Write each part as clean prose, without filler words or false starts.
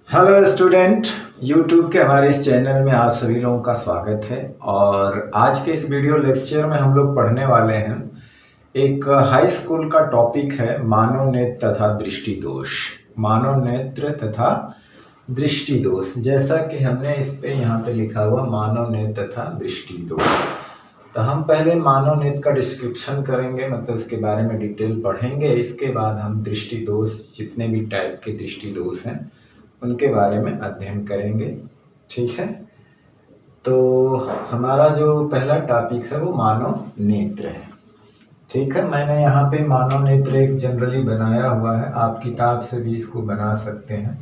Hello student, YouTube के हमारे इस चैनल में आप सभी लोगों का स्वागत है। और आज के इस वीडियो लेक्चर में हम लोग पढ़ने वाले हैं एक हाई स्कूल का टॉपिक है मानव नेत्र तथा दृष्टि दोष। मानव नेत्र तथा दृष्टि दोष, जैसा कि हमने इस पे यहाँ पे लिखा हुआ मानव नेत्र तथा दृष्टि दोष। तो हम पहले मानव नेत्र का डिस्क्रिप्शन करेंगे, मतलब इसके बारे में डिटेल पढ़ेंगे। इसके बाद हम दृष्टि दोष, जितने भी टाइप के दृष्टि दोष हैं उनके बारे में अध्ययन करेंगे। ठीक है, तो हमारा जो पहला टॉपिक है वो मानव नेत्र है। ठीक है, मैंने यहाँ पे मानव नेत्र एक जनरली बनाया हुआ है, आप किताब से भी इसको बना सकते हैं।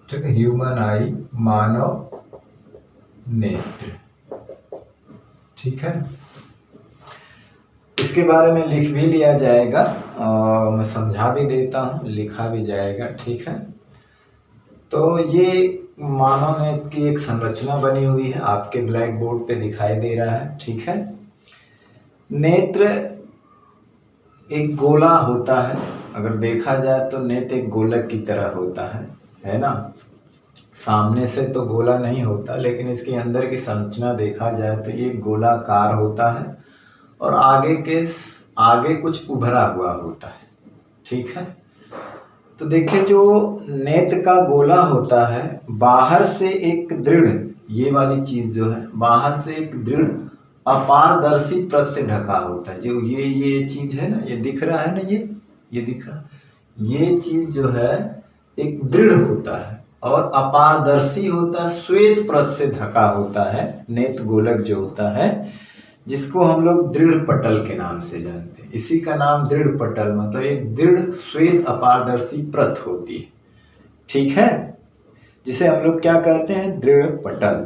ठीक है, ह्यूमन आई, मानव नेत्र। ठीक है, इसके बारे में लिख भी लिया जाएगा और मैं समझा भी देता हूँ, लिखा भी जाएगा। ठीक है, तो ये मानव नेत्र की एक संरचना बनी हुई है, आपके ब्लैक बोर्ड पे दिखाई दे रहा है। ठीक है, नेत्र एक गोला होता है। अगर देखा जाए तो नेत्र एक गोलक की तरह होता है ना। सामने से तो गोला नहीं होता, लेकिन इसके अंदर की संरचना देखा जाए तो ये गोलाकार होता है और आगे कुछ उभरा हुआ होता है। ठीक है, तो देखिए जो नेत्र का गोला होता है, बाहर से एक दृढ़, ये वाली चीज जो है बाहर से एक दृढ़ अपारदर्शी परत से ढका होता है। जो ये चीज है ना, ये दिख रहा है ना, ये दिख रहा, ये चीज जो है एक दृढ़ होता है और अपारदर्शी होता है, श्वेत परत से ढका होता है नेत्र गोलक जो होता है, जिसको हम लोग दृढ़ पटल के नाम से जानते हैं। इसी का नाम दृढ़ पटल, मतलब एक दृढ़ श्वेत अपारदर्शी परत होती है। ठीक है, जिसे हम लोग क्या कहते हैं, दृढ़ पटल।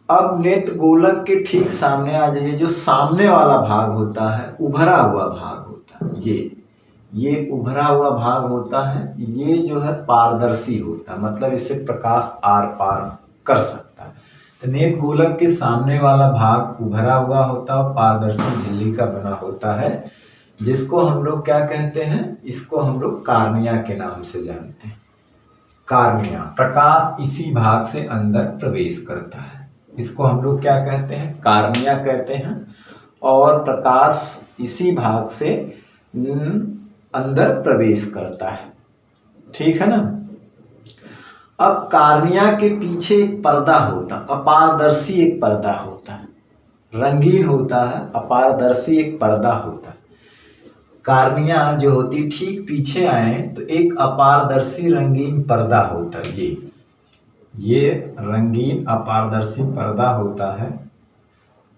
अब नेत्र गोलक के ठीक सामने आ जाइए, जो सामने वाला भाग होता है, उभरा हुआ भाग होता है, ये उभरा हुआ भाग होता है, ये जो है पारदर्शी होता है, मतलब इससे प्रकाश आर पार कर सकता है। तो नेत्र गोलक के सामने वाला भाग उभरा हुआ होता है, पारदर्शी झिल्ली का बना होता है, जिसको हम लोग क्या कहते हैं, इसको हम लोग कार्निया के नाम से जानते हैं। कार्निया, प्रकाश इसी भाग से अंदर प्रवेश करता है, इसको हम लोग क्या कहते हैं, कार्निया कहते हैं। और प्रकाश इसी भाग से अंदर प्रवेश करता है। ठीक है ना। अब कार्निया के पीछे एक पर्दा होता, अपारदर्शी एक पर्दा होता है, रंगीन होता है, अपारदर्शी एक पर्दा होता है। कार्निया जो होती ठीक पीछे आए तो एक अपारदर्शी रंगीन पर्दा होता है, ये रंगीन अपारदर्शी पर्दा होता है,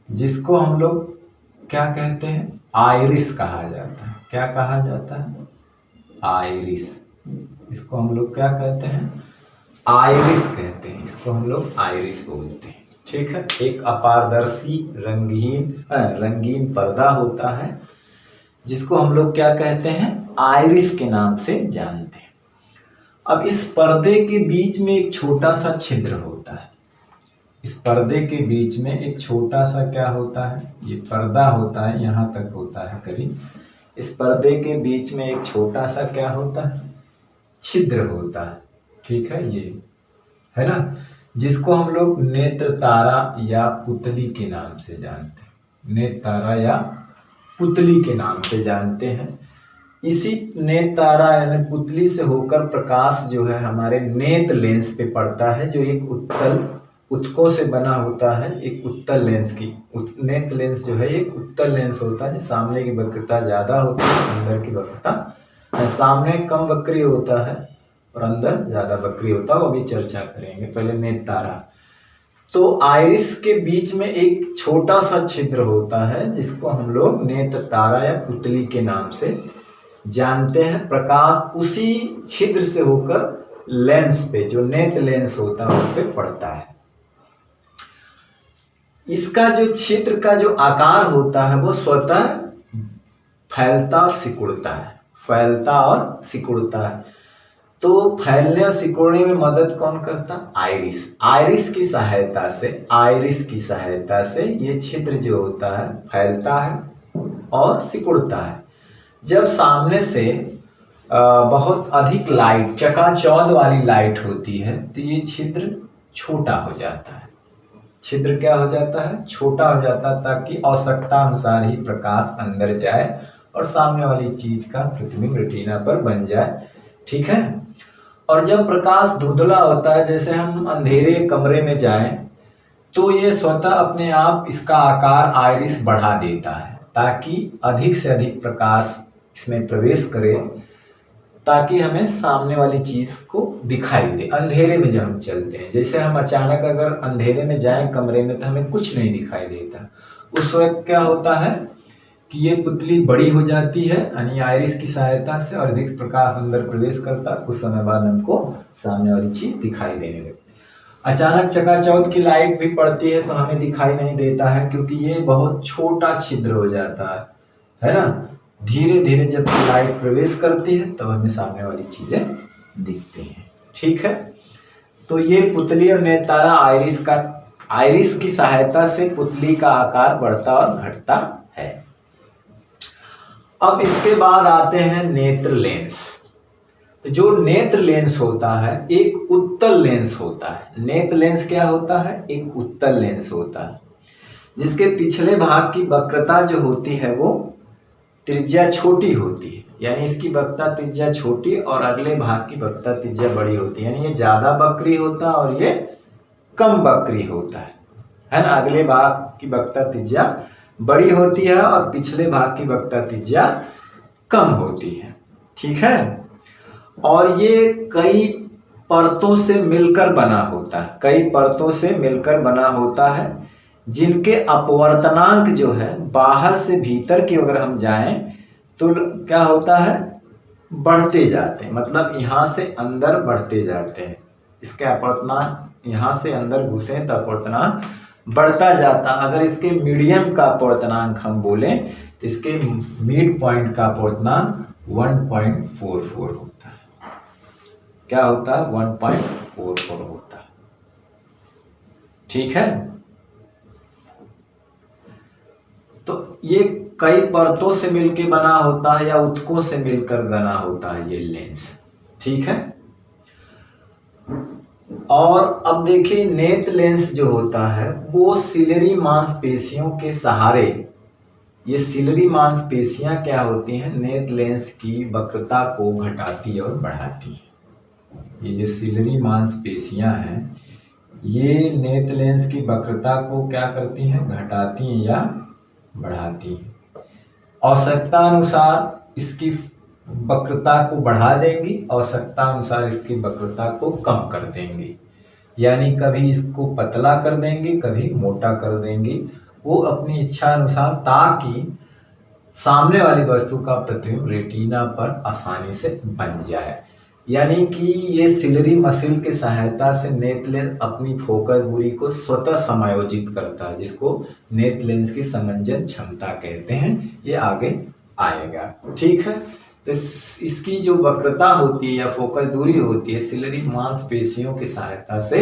जिसको हम लोग क्या कहते हैं, आइरिस कहा जाता है। क्या कहा जाता है, आइरिस। इसको हम लोग क्या कहते हैं, आइरिस कहते हैं, इसको हम लोग आइरिस बोलते हैं। ठीक है, एक अपारदर्शी रंगीन पर्दा होता है, जिसको हम लोग क्या कहते हैं, आइरिस के नाम से जानते हैं। अब इस पर्दे के बीच में एक छोटा सा छिद्र होता है, इस पर्दे के बीच में एक छोटा सा क्या होता है, ये पर्दा होता है, यहाँ तक होता है करीब। इस पर्दे के बीच में एक छोटा सा क्या होता है, छिद्र होता है। ठीक है, ये है ना, जिसको हम लोग नेत्र तारा या पुतली के नाम से जानते हैं, नेत्र तारा या पुतली के नाम से जानते हैं। इसी नेत्र तारा यानी पुतली से होकर प्रकाश जो है हमारे नेत्र लेंस पे पड़ता है, जो एक उत्तकों से बना होता है, एक उत्तल लेंस की। नेत्र लेंस जो है एक उत्तल लेंस होता है, सामने की वक्रता ज्यादा होती है, अंदर की वक्रता, सामने कम वक्री होता है और अंदर ज्यादा वक्री होता है, वो भी चर्चा करेंगे। पहले नेत्र तारा, तो आइरिस के बीच में एक छोटा सा छिद्र होता है, जिसको हम लोग नेत्र तारा या पुतली के नाम से जानते हैं। प्रकाश उसी छिद्र से होकर लेंस पे, जो नेत्र लेंस होता है, उस पे पड़ता है। इसका जो छिद्र का जो आकार होता है वो स्वतः फैलता और सिकुड़ता है, फैलता और सिकुड़ता है। तो फैलने और सिकुड़ने में मदद कौन करता, आइरिस। आइरिस की सहायता से ये छिद्र जो होता है फैलता है और सिकुड़ता है। जब सामने से बहुत अधिक लाइट, चकाचौंध वाली लाइट होती है तो ये छिद्र छोटा हो जाता है। छिद्र क्या हो जाता है? छोटा हो जाता है, ताकि आवश्यकता अनुसार ही प्रकाश अंदर जाए और सामने वाली चीज का प्रतिबिंब रेटिना पर बन जाए। ठीक है। और जब प्रकाश धुंधला होता है, जैसे हम अंधेरे कमरे में जाएं, तो ये स्वतः अपने आप इसका आकार आइरिस बढ़ा देता है, ताकि अधिक से अधिक प्रकाश इसमें प्रवेश करे, ताकि हमें सामने वाली चीज को दिखाई दे। अंधेरे में जब हम चलते हैं, जैसे हम अचानक अगर अंधेरे में जाएं कमरे में, तो हमें कुछ नहीं दिखाई देता। उस वक्त क्या होता है कि ये पुतली बड़ी हो जाती है, यानी आइरिस की सहायता से, और अधिक प्रकाश अंदर प्रवेश करता है। कुछ समय बाद हमको सामने वाली चीज दिखाई देने लगती है। अचानक चकाचौंध की लाइट भी पड़ती है तो हमें दिखाई नहीं देता है, क्योंकि ये बहुत छोटा छिद्र हो जाता है ना। धीरे धीरे जब लाइट प्रवेश करती है तब हमें सामने वाली चीजें दिखती हैं। ठीक है। तो ये पुतली और नेत्रारा आइरिस की सहायता से पुतली का आकार बढ़ता और घटता है। अब इसके बाद आते हैं नेत्र लेंस। तो जो नेत्र लेंस होता है एक उत्तल लेंस होता है। नेत्र लेंस क्या होता है? एक उत्तल लेंस होता है, जिसके पिछले भाग की वक्रता जो होती है वो त्रिज्या छोटी होती है, यानी इसकी वक्रता त्रिज्या छोटी और अगले भाग की वक्रता त्रिज्या बड़ी होती है। यानी ये ज्यादा वक्री होता है और ये कम वक्री होता है ना। अगले भाग की वक्रता त्रिज्या बड़ी होती है और पिछले भाग की वक्रता त्रिज्या कम होती है। ठीक है। और ये कई परतों से मिलकर बना होता है, कई परतों से मिलकर बना होता है, जिनके अपवर्तनांक जो है बाहर से भीतर की अगर हम जाएं तो क्या होता है? बढ़ते जाते हैं। मतलब यहाँ से अंदर बढ़ते जाते हैं। इसके अपवर्तनांक, यहाँ से अंदर घुसे तो अपवर्तनांक बढ़ता जाता। अगर इसके मीडियम का अपवर्तनांक हम बोलें तो इसके मिड पॉइंट का अपवर्तनांक 1.44 होता है। क्या होता है? 1.44 होता है। ठीक है। तो ये कई परतों से मिलकर बना होता है या उत्तकों से मिलकर बना होता है ये लेंस। ठीक है। और अब देखिए नेत्र लेंस जो होता है वो सिलरी मांसपेशियों के सहारे, ये सिलरी मांसपेशियां क्या होती हैं? नेत्र लेंस की वक्रता को घटाती और बढ़ाती है। ये जो सिलरी मांसपेशियां हैं ये नेत्र लेंस की वक्रता को क्या करती हैं? घटाती हैं या बढ़ाती है। आवश्यकता अनुसार इसकी वक्रता को बढ़ा देंगी, आवश्यकता अनुसार इसकी वक्रता को कम कर देंगी। यानी कभी इसको पतला कर देंगी, कभी मोटा कर देंगी, वो अपनी इच्छा अनुसार, ताकि सामने वाली वस्तु का प्रतिबिंब रेटिना पर आसानी से बन जाए। यानी कि ये सिलरी मसल के सहायता से नेत्र लेंस अपनी फोकस दूरी को स्वतः समायोजित करता है, जिसको नेत्र लेंस की समंजन क्षमता कहते हैं। ये आगे आएगा। ठीक है। तो इसकी जो वक्रता होती है या फोकस दूरी होती है सिलरी मांसपेशियों की सहायता से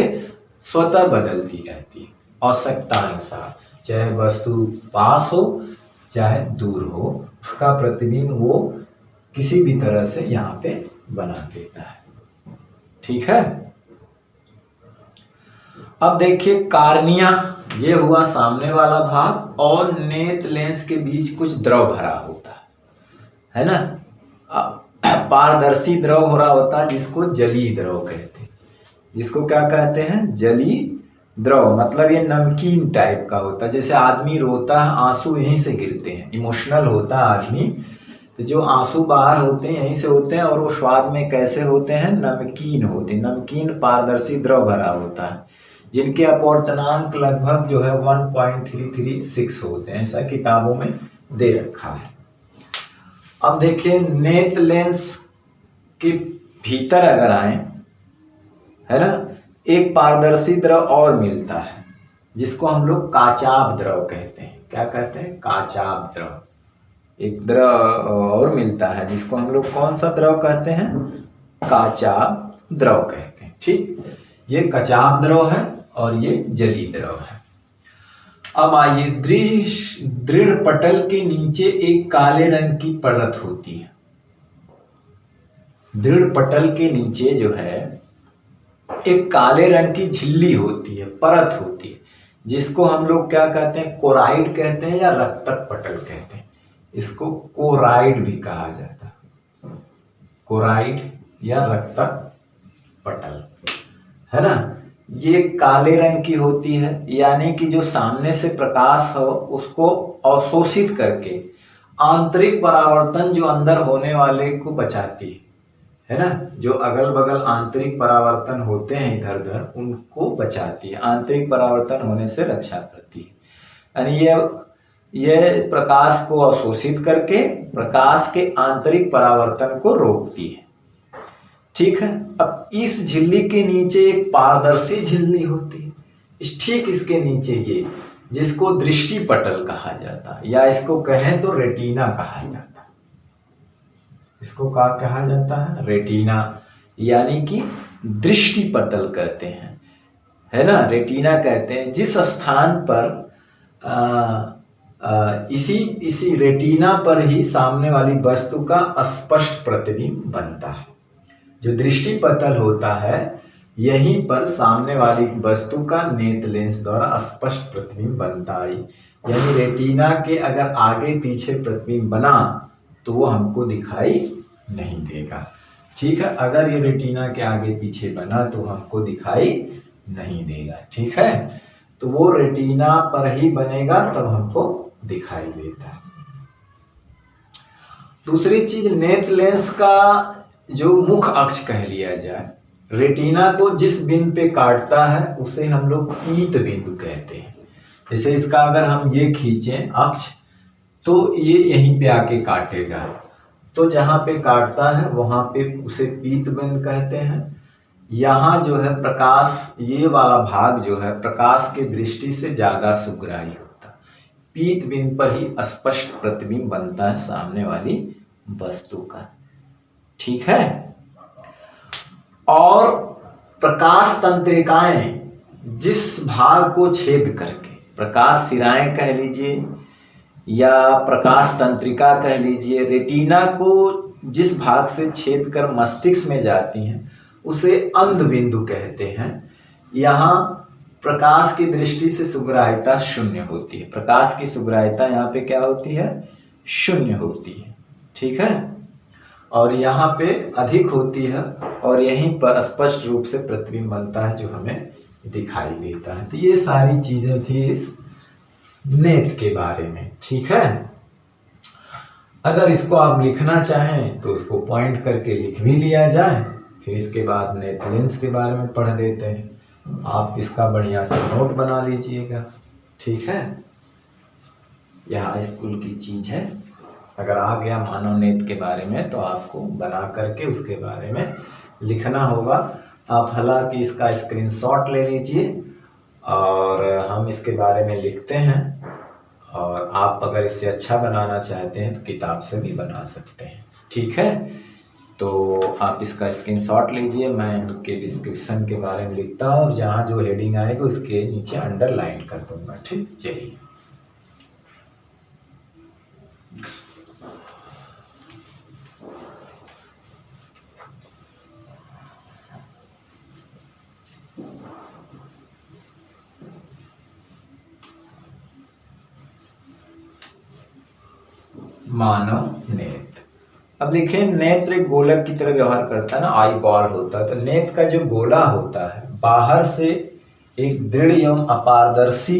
स्वतः बदलती रहती है आवश्यकता अनुसार, चाहे वस्तु पास हो चाहे दूर हो, उसका प्रतिबिंब वो किसी भी तरह से यहाँ पे बना देता है। ठीक है। अब देखिए कार्निया, ये हुआ सामने वाला भाग, और नेत्र लेंस के बीच कुछ द्रव भरा होता है ना। पारदर्शी द्रव हो रहा होता है, जिसको जलीय द्रव कहते हैं। जिसको क्या कहते हैं? जलीय द्रव। मतलब ये नमकीन टाइप का होता है। जैसे आदमी रोता है, आंसू यहीं से गिरते हैं, इमोशनल होता है आदमी, तो जो आंसू बाहर होते हैं यहीं से होते हैं, और वो स्वाद में कैसे होते हैं? नमकीन होते हैं। नमकीन पारदर्शी द्रव भरा होता है, जिनके अपवर्तनांक लगभग जो है 1.336 होते हैं। ऐसा किताबों में दे रखा है। अब देखिए नेत्र लेंस के भीतर अगर आए, है ना, एक पारदर्शी द्रव और मिलता है, जिसको हम लोग काचाभ द्रव कहते हैं। क्या कहते हैं? काचाभ द्रव। एक द्रव और मिलता है जिसको हम लोग कौन सा द्रव कहते हैं? काचाभ द्रव कहते हैं। ठीक, ये काचाभ द्रव है और ये जलीय द्रव है। अब आइए, दृढ़ पटल के नीचे एक काले रंग की परत होती है। दृढ़ पटल के नीचे जो है एक काले रंग की झिल्ली होती है, परत होती है, जिसको हम लोग क्या कहते हैं, कोराइड कहते हैं या रक्तक पटल कहते हैं। इसको कोराइड भी कहा जाता है, कोराइड या रक्तक पटल, है ना। ये काले रंग की होती है, यानी कि जो सामने से प्रकाश हो उसको अवशोषित करके आंतरिक परावर्तन जो अंदर होने वाले को बचाती है ना। जो अगल बगल आंतरिक परावर्तन होते हैं इधर उधर, उनको बचाती है, आंतरिक परावर्तन होने से रक्षा करती है। यानी ये प्रकाश को अवशोषित करके प्रकाश के आंतरिक परावर्तन को रोकती है। ठीक है। अब इस झिल्ली के नीचे एक पारदर्शी झिल्ली होती है, ठीक इसके नीचे ये, जिसको दृष्टि पटल कहा जाता है, या इसको कहें तो रेटिना कहा जाता है। इसको क्या कहा जाता है, रेटिना, यानी कि दृष्टि पटल कहते हैं, है ना, रेटिना कहते हैं। जिस स्थान पर इसी रेटिना पर ही सामने वाली वस्तु का स्पष्ट प्रतिबिंब बनता है। जो दृष्टि पटल होता है, यहीं पर सामने वाली वस्तु का नेत्र लेंस द्वारा स्पष्ट प्रतिबिंब बनता है। यानी रेटिना के अगर आगे पीछे प्रतिबिंब बना तो वो हमको दिखाई नहीं देगा। ठीक है। अगर ये रेटिना के आगे पीछे बना तो हमको दिखाई नहीं देगा। ठीक है। तो वो रेटिना पर ही बनेगा तब हमको दिखाई देता है। दूसरी चीज, नेत्र लेंस का जो मुख अक्ष कह लिया जाए, रेटिना को जिस बिंदु पे काटता है उसे हम लोग पीत बिंदु कहते हैं। जैसे इसका अगर हम ये खींचें अक्ष, तो ये यहीं पे आके काटेगा, तो जहाँ पे काटता है वहां पे उसे पीत बिंदु कहते हैं। यहाँ जो है प्रकाश, ये वाला भाग जो है प्रकाश की दृष्टि से ज्यादा सुग्राही होता है। पीत बिंदु पर ही स्पष्ट प्रतिबिंब बनता है सामने वाली वस्तु का। ठीक है। और प्रकाश तंत्रिकाएं जिस भाग को छेद करके, प्रकाश सिराएं कह लीजिए या प्रकाश तंत्रिका कह लीजिए, रेटिना को जिस भाग से छेद कर मस्तिष्क में जाती हैं उसे अंध बिंदु कहते हैं। यहाँ प्रकाश की दृष्टि से सुग्राह्यता शून्य होती है। प्रकाश की सुग्राह्यता यहाँ पे क्या होती है, शून्य होती है। ठीक है। और यहाँ पे अधिक होती है, और यहीं पर स्पष्ट रूप से प्रतिबिंब बनता है जो हमें दिखाई देता है। तो ये सारी चीजें थी इस नेत्र के बारे में। ठीक है। अगर इसको आप लिखना चाहें तो इसको पॉइंट करके लिख भी लिया जाए, फिर इसके बाद नेत्र लेंस के बारे में पढ़ देते हैं। आप इसका बढ़िया से नोट बना लीजिएगा। ठीक है। यह हाई स्कूल की चीज है। अगर आ गया मानव नेत्र के बारे में तो आपको बना करके उसके बारे में लिखना होगा। आप हालांकि इसका स्क्रीनशॉट ले लीजिए और हम इसके बारे में लिखते हैं, और आप अगर इससे अच्छा बनाना चाहते हैं तो किताब से भी बना सकते हैं। ठीक है। तो आप इसका स्क्रीनशॉट लीजिए, मैं इनके डिस्क्रिप्शन के बारे में लिखता हूँ और जहाँ जो हेडिंग आएगी उसके नीचे अंडरलाइन कर दूंगा। ठीक, चलिए। मानव नेत्र। अब देखिए, नेत्र एक गोलक की तरह व्यवहार करता है ना, आई बॉल होता है। तो नेत्र का जो गोला होता है बाहर से एक दृढ़ एवं अपारदर्शी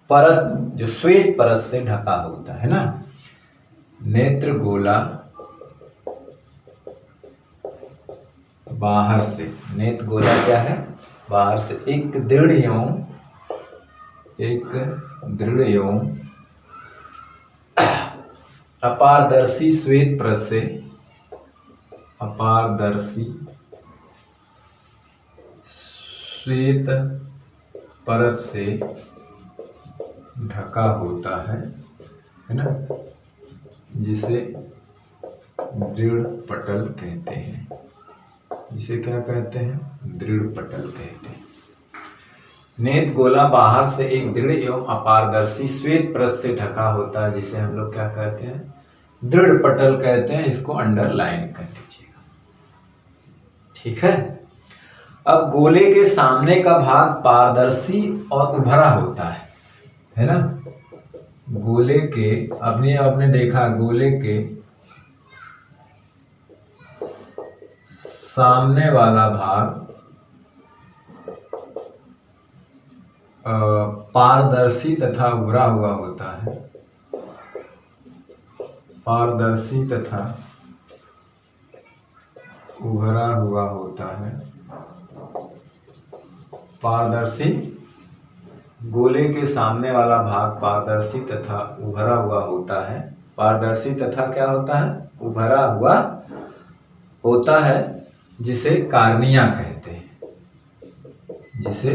परत, जो श्वेत परत से ढका होता है ना। नेत्र गोला बाहर से, नेत्र गोला क्या है, बाहर से एक दृढ़ एवं अपारदर्शी श्वेत परत से, अपारदर्शी श्वेत परत से ढका होता है ना, जिसे दृढ़ पटल कहते हैं। जिसे क्या कहते हैं, दृढ़ पटल कहते हैं। नेत्र गोला बाहर से एक दृढ़ एवं अपारदर्शी श्वेत परत से ढका होता है, जिसे हम लोग क्या कहते हैं, दृढ़ पटल कहते हैं, इसको अंडरलाइन कर लीजिएगा। ठीक है। अब गोले के सामने का भाग पारदर्शी और उभरा होता है ना। गोले के आपने देखा गोले के सामने वाला भाग पारदर्शी तथा उभरा हुआ होता है। पारदर्शी तथा उभरा हुआ होता है। पारदर्शी, गोले के सामने वाला भाग पारदर्शी तथा उभरा हुआ होता है। पारदर्शी तथा क्या होता है? उभरा हुआ होता है, जिसे कार्निया कहते हैं। जिसे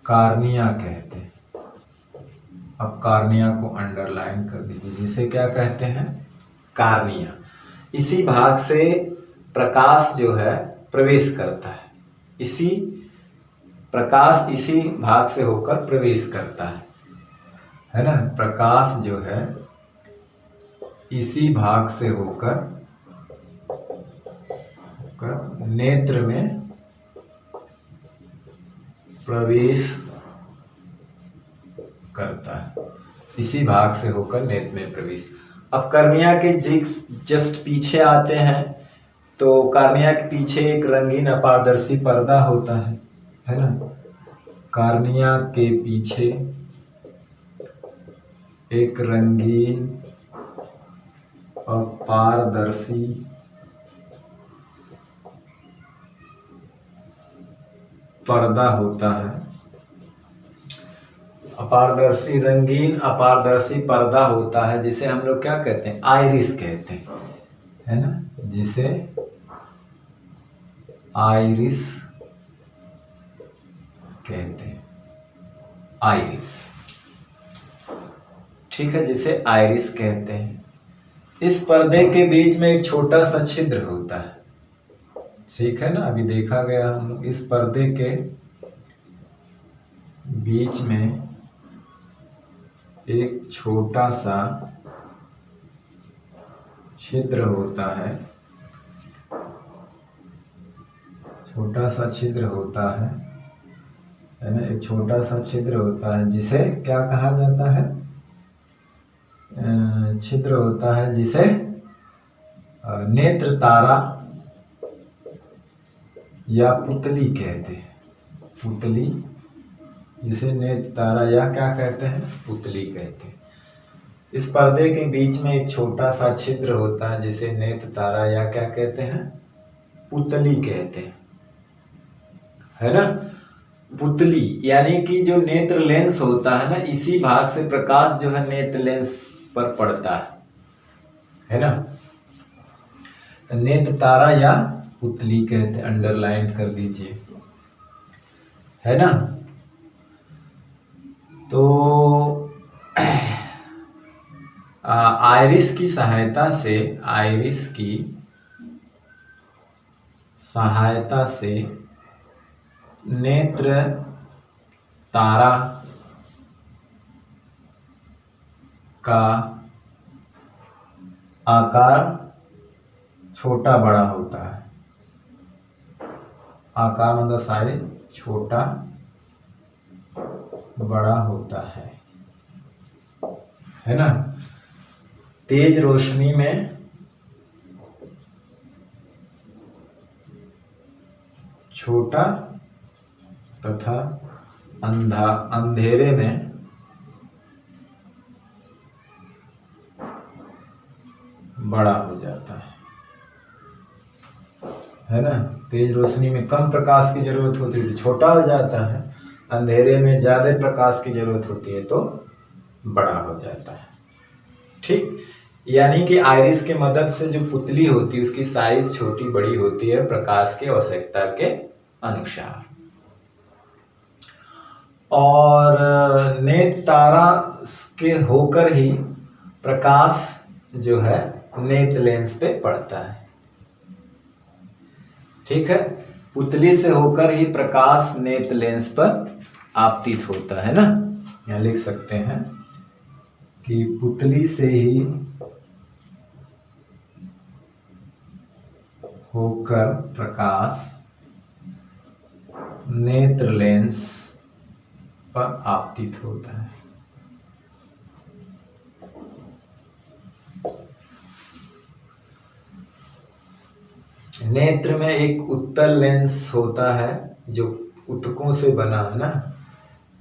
कार्निया कहते हैं। अब कार्निया को अंडरलाइन कर दीजिए। जिसे क्या कहते हैं? कार्निया। इसी भाग से प्रकाश जो है प्रवेश करता है। प्रकाश इसी भाग से होकर प्रवेश करता है ना। प्रकाश जो है इसी भाग से होकर नेत्र में प्रवेश करता है। इसी भाग से होकर नेत्र में प्रवेश। अब कार्निया के जस्ट पीछे आते हैं, तो कार्निया के पीछे एक रंगीन अपारदर्शी पर्दा होता है ना। कार्निया के पीछे एक रंगीन अपारदर्शी पर्दा होता है। रंगीन अपारदर्शी पर्दा होता है, जिसे हम लोग क्या कहते हैं? आइरिस कहते हैं, है ना। जिसे आइरिस कहते हैं। आइरिस, ठीक है, जिसे आइरिस कहते हैं। इस पर्दे के बीच में एक छोटा सा छिद्र होता है। ठीक है ना। अभी देखा गया हम लोग इस पर्दे के बीच में एक छोटा सा छिद्र होता है। छोटा सा छिद्र होता है ना। एक छोटा सा छिद्र होता है, जिसे क्या कहा जाता है? छिद्र होता है, जिसे नेत्र तारा या पुतली कहते हैं। पुतली, जिसे नेत्र तारा या क्या कहते हैं? पुतली कहते हैं। इस पर्दे के बीच में एक छोटा सा छिद्र होता है, जिसे नेत्र तारा या क्या कहते हैं? पुतली कहते हैं, है ना। पुतली यानी कि जो नेत्र लेंस होता है ना, इसी भाग से प्रकाश जो है नेत्र लेंस पर पड़ता है ना। तो नेत्र तारा या पुतली कहते हैं। अंडरलाइन कर दीजिए, है ना। तो आइरिस की सहायता से नेत्र तारा का आकार छोटा बड़ा होता है। आकार मतलब साइज छोटा बड़ा होता है ना। तेज रोशनी में छोटा तथा अंधेरे में बड़ा हो जाता है ना। तेज रोशनी में कम प्रकाश की जरूरत होती है तो छोटा हो जाता है, अंधेरे में ज्यादा प्रकाश की जरूरत होती है तो बड़ा हो जाता है। ठीक, यानी कि आइरिस के मदद से जो पुतली होती है उसकी साइज छोटी बड़ी होती है प्रकाश की आवश्यकता के अनुसार। और नेत्र तारा के होकर ही प्रकाश जो है नेत्र लेंस पे पड़ता है। ठीक है, पुतली से होकर ही प्रकाश नेत्र लेंस पर आपतित होता है ना। यहाँ लिख सकते हैं कि पुतली से ही होकर प्रकाश नेत्र लेंस पर आपतित होता है। नेत्र में एक उत्तल लेंस होता है जो ऊतकों से बना है ना।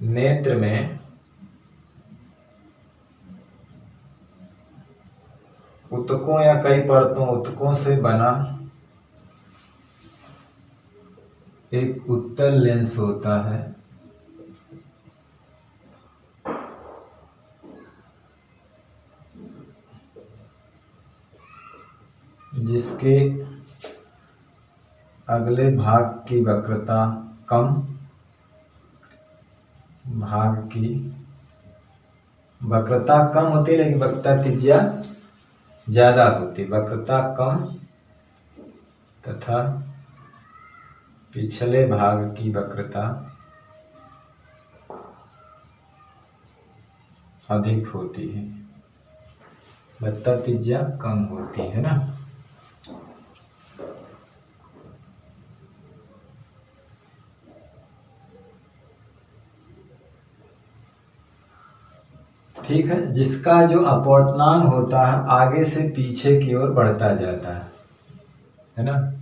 नेत्र में ऊतकों या कई परतों ऊतकों से बना एक उत्तल लेंस होता है जिसके अगले भाग की वक्रता कम, भाग की वक्रता कम होती है लेकिन वक्रता त्रिज्या ज्यादा होती है। वक्रता कम तथा पिछले भाग की वक्रता अधिक होती है। वक्रता त्रिज्या कम होती है ना। ठीक है। जिसका जो अपवर्तनांक होता है आगे से पीछे की ओर बढ़ता जाता है ना।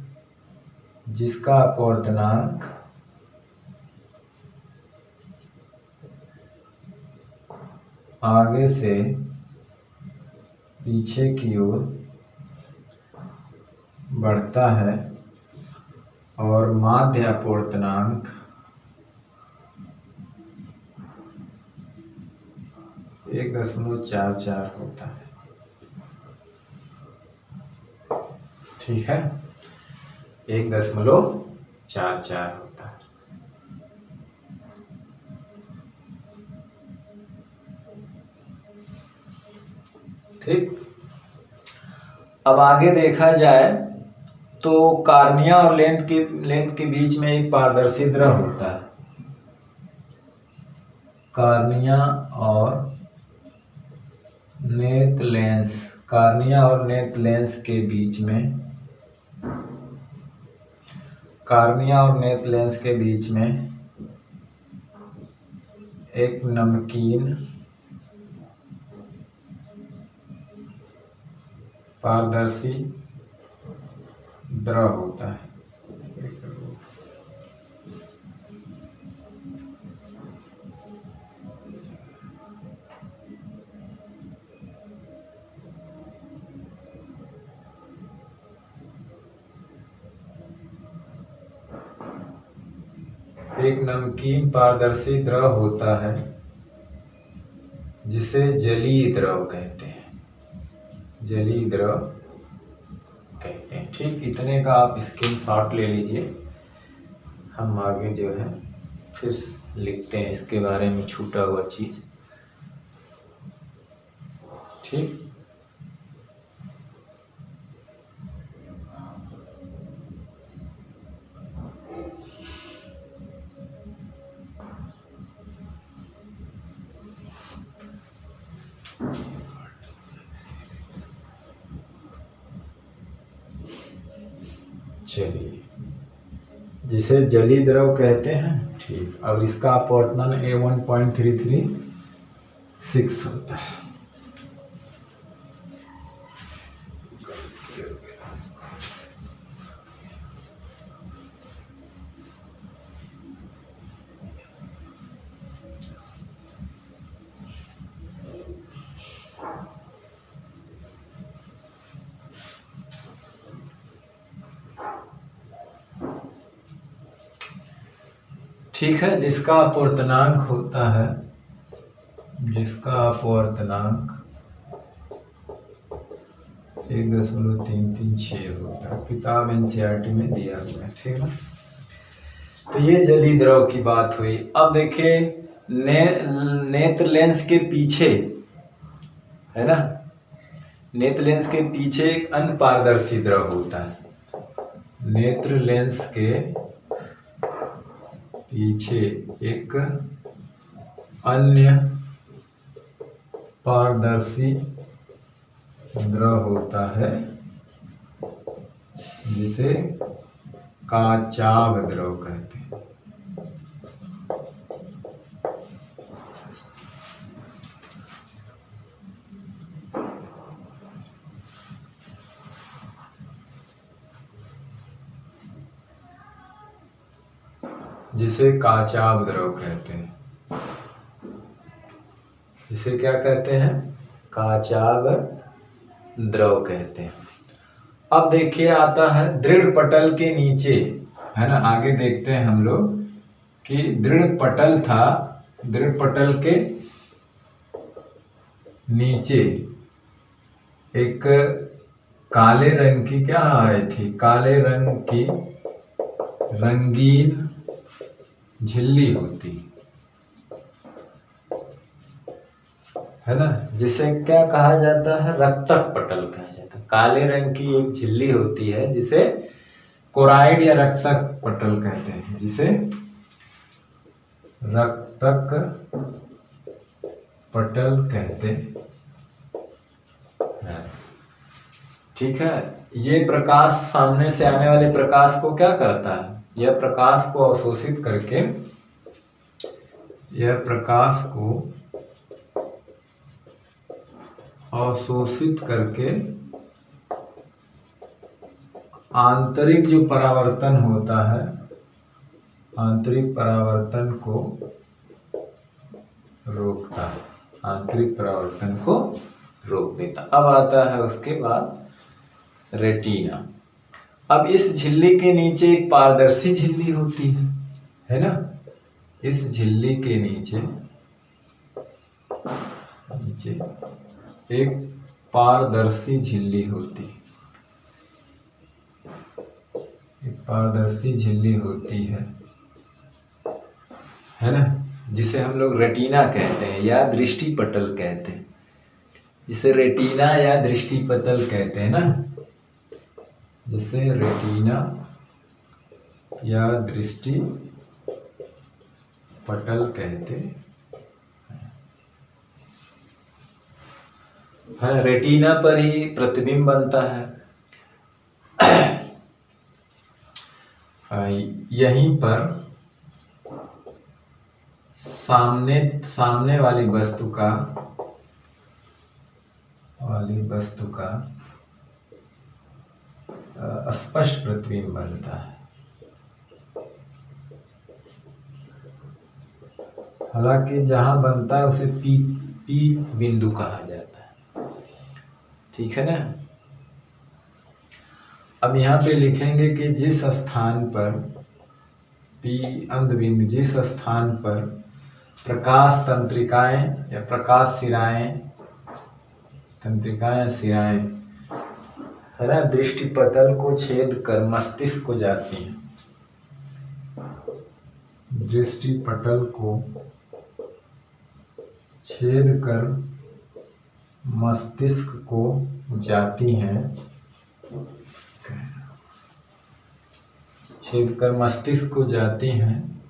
जिसका अपवर्तनांक आगे से पीछे की ओर बढ़ता है और माध्य अपवर्तनांक 1.44 होता है। ठीक है, 1.44 होता है। ठीक। अब आगे देखा जाए तो कार्निया और लेंथ के बीच में एक पारदर्शी द्रव होता है। कार्निया और नेत्र लेंस के बीच में एक नमकीन पारदर्शी द्रव होता है। एक नमकीन पारदर्शी द्रव होता है जिसे जलीय द्रव कहते हैं। ठीक, इतने का आप स्क्रीनशॉट ले लीजिए। हम आगे जो है फिर लिखते हैं इसके बारे में छूटा हुआ चीज। ठीक। चलिए, जिसे जलीय द्रव कहते हैं। ठीक। और इसका अपवर्तनांक A1.336 होता है। ठीक है। जिसका अपवर्तनांक होता है 1.336 होता है। किताब NCERT में दिया हुआ है। ठीक है। तो ये जलीय द्रव की बात हुई। अब देखिए नेत्र लेंस के पीछे है ना, नेत्र लेंस के पीछे एक अन्य पारदर्शी द्रव होता है। नेत्र लेंस के पीछे एक अन्य पारदर्शी द्रव होता है जिसे काचाभ द्रव कहते हैं। जिसे काचाभ द्रव कहते हैं। जिसे क्या कहते हैं? काचाभ द्रव कहते हैं। अब देखिए आता है दृढ़ पटल के नीचे, है ना। आगे देखते हैं हम लोग कि दृढ़ पटल था, दृढ़ पटल के नीचे एक काले रंग की क्या आई थी? काले रंग की रंगीन झिल्ली होती है ना, जिसे क्या कहा जाता है? रक्तक पटल कहा जाता है। काले रंग की एक झिल्ली होती है जिसे कोराइड या रक्तक पटल कहते हैं, जिसे रक्तक पटल कहते हैं। ठीक है। ये प्रकाश, सामने से आने वाले प्रकाश को क्या करता है? यह प्रकाश को अवशोषित करके, यह प्रकाश को अवशोषित करके आंतरिक जो परावर्तन होता है, आंतरिक परावर्तन को रोकता है, आंतरिक परावर्तन को रोक देता। अब आता है उसके बाद रेटिना। अब इस झिल्ली के नीचे एक पारदर्शी झिल्ली होती है ना। इस झिल्ली के नीचे एक पारदर्शी झिल्ली होती है, एक पारदर्शी झिल्ली होती है ना, जिसे हम लोग रेटिना कहते हैं या दृष्टि पटल कहते हैं, जिसे रेटिना या दृष्टि पटल कहते हैं ना, जिसे रेटिना या दृष्टि पटल कहते हैं। रेटिना पर ही प्रतिबिंब बनता है। यहीं पर सामने वाली वस्तु का स्पष्ट प्रतिबिंब बनता है। हालांकि जहां बनता है उसे पी बिंदु कहा जाता है। ठीक है ना। अब यहाँ पे लिखेंगे कि जिस स्थान पर पी अंध बिंदु, जिस स्थान पर प्रकाश तंत्रिकाएं या प्रकाश सिराएं, तंत्रिकाएं या सिराएं, है ना, दृष्टि पटल को छेद कर मस्तिष्क को जाती हैं, दृष्टि पटल को छेद कर मस्तिष्क को जाती हैं, छेद कर मस्तिष्क को जाती हैं,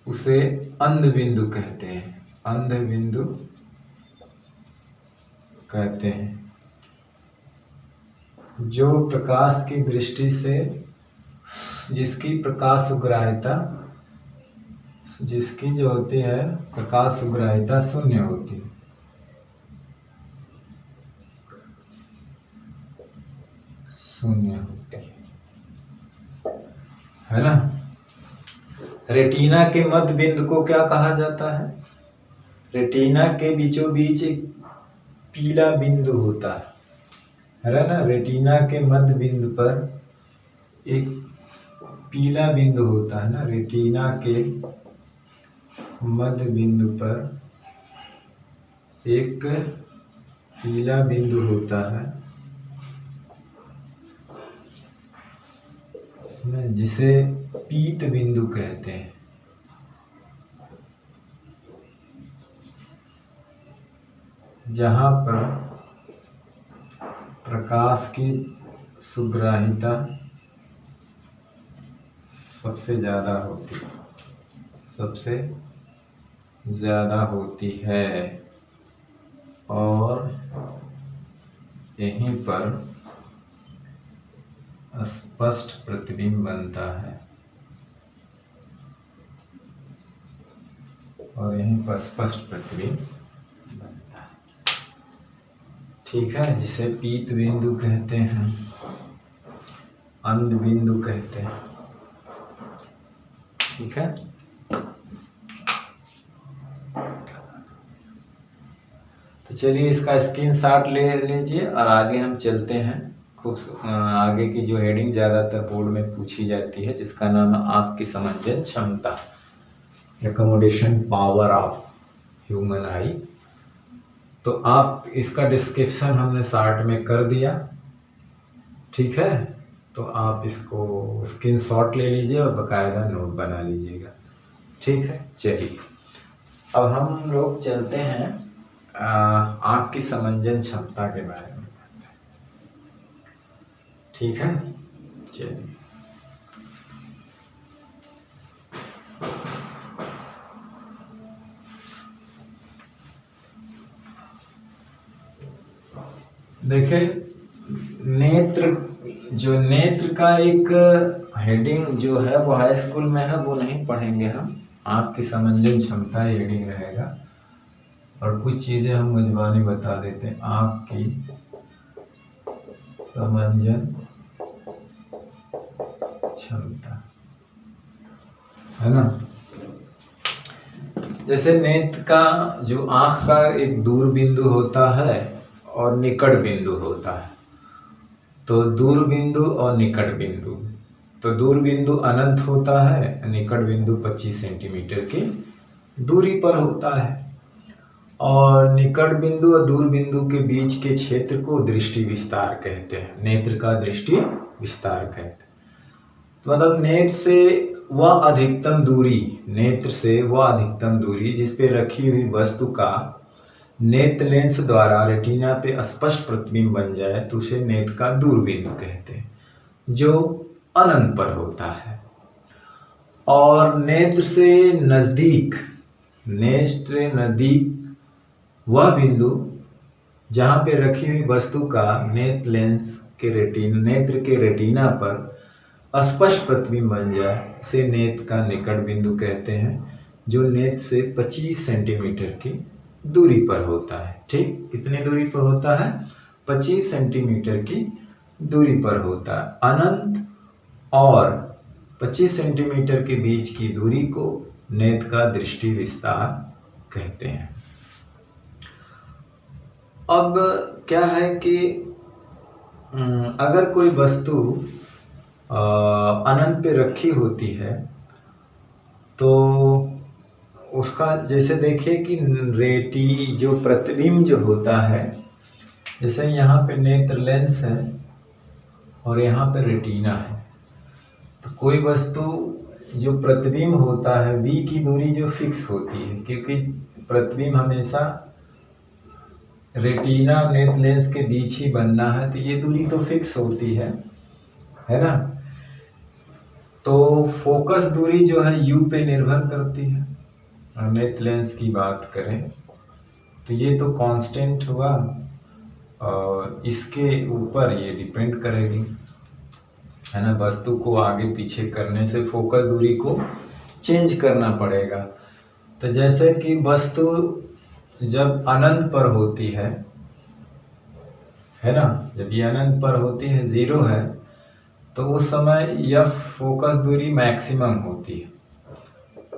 उसे अंध बिंदु कहते हैं, अंध बिंदु कहते हैं। जो प्रकाश की दृष्टि से, जिसकी प्रकाश उग्राह्यता, जिसकी जो होती है प्रकाश उग्राह्यता शून्य होती है, शून्य होती है ना। रेटिना के मध्य बिंदु को क्या कहा जाता है? रेटिना के बीचों बीच एक पीला बिंदु होता है ना। रेटिना के मध्य बिंदु पर एक पीला बिंदु होता है ना। रेटिना के मध्य बिंदु पर एक पीला बिंदु होता है, जिसे पीत बिंदु कहते हैं। जहां पर प्रकाश की सुग्राहिता सबसे ज्यादा होती है, सबसे ज्यादा होती है। और यहीं पर स्पष्ट प्रतिबिंब बनता है और यहीं पर स्पष्ट प्रतिबिंब बनता है। ठीक है, जिसे पीत बिंदु कहते हैं, अंध बिंदु कहते हैं। ठीक है, तो चलिए इसका स्क्रीनशॉट ले लीजिए और आगे हम चलते हैं। खूब आगे की जो हेडिंग ज़्यादातर बोर्ड में पूछी जाती है, जिसका नाम है आँख की समंजन क्षमता, एकोमोडेशन पावर ऑफ ह्यूमन आई। तो आप इसका डिस्क्रिप्शन हमने शार्ट में कर दिया। ठीक है, तो आप इसको स्क्रीनशॉट ले लीजिए और बाकायदा नोट बना लीजिएगा। ठीक है, चलिए अब हम लोग चलते हैं आँख की समंजन क्षमता के बारे में। ठीक है, चलिए देखिए, नेत्र का एक हेडिंग जो है वो हाई स्कूल में है, वो नहीं पढ़ेंगे हम। आँख की समंजन क्षमता हेडिंग रहेगा और कुछ चीजें हम मजबानी बता देते हैं। आँख की समंजन क्षमता, है ना। जैसे नेत्र का जो आँख का एक दूर बिंदु होता है और निकट बिंदु होता है। तो दूर बिंदु और निकट बिंदु, तो दूर बिंदु अनंत होता है, निकट बिंदु 25 सेंटीमीटर की दूरी पर होता है। और निकट बिंदु और दूर बिंदु के बीच के क्षेत्र को दृष्टि विस्तार कहते हैं, नेत्र का दृष्टि विस्तार कहते हैं। मतलब नेत्र से वह अधिकतम दूरी जिस पे रखी हुई वस्तु का नेत्र लेंस द्वारा रेटिना पे स्पष्ट प्रतिबिंब बन जाए तो उसे नेत्र का दूरबिंदु कहते हैं, जो अनंत पर होता है। और नेत्र से नजदीक वह बिंदु जहां पे रखी हुई वस्तु का नेत्र के रेटिना पर स्पष्ट प्रतिबिंब बन जाए उसे नेत्र का निकट बिंदु कहते हैं, जो नेत्र से 25 सेंटीमीटर की दूरी पर होता है। ठीक, कितनी दूरी पर होता है? 25 सेंटीमीटर की दूरी पर होता है। अनंत और 25 सेंटीमीटर के बीच की दूरी को नेत्र का दृष्टि विस्तार कहते हैं। अब क्या है कि अगर कोई वस्तु अनंत पे रखी होती है तो उसका जैसे देखिए कि जो प्रतिबिंब जो होता है, जैसे यहाँ पे नेत्र लेंस है और यहाँ पे रेटिना है, तो कोई वस्तु जो प्रतिबिंब होता है v की दूरी जो फिक्स होती है, क्योंकि प्रतिबिंब हमेशा रेटिना और नेत्र लेंस के बीच ही बनना है, तो ये दूरी तो फिक्स होती है ना। तो फोकस दूरी जो है u पे निर्भर करती है। और नेत्र लेंस की बात करें तो ये तो कांस्टेंट हुआ और इसके ऊपर ये डिपेंड करेगी, है ना। वस्तु को आगे पीछे करने से फोकस दूरी को चेंज करना पड़ेगा। तो जैसे कि वस्तु जब अनंत पर होती है ना, जब ये अनंत पर होती है, 0 है, तो उस समय यह फोकस दूरी मैक्सिमम होती है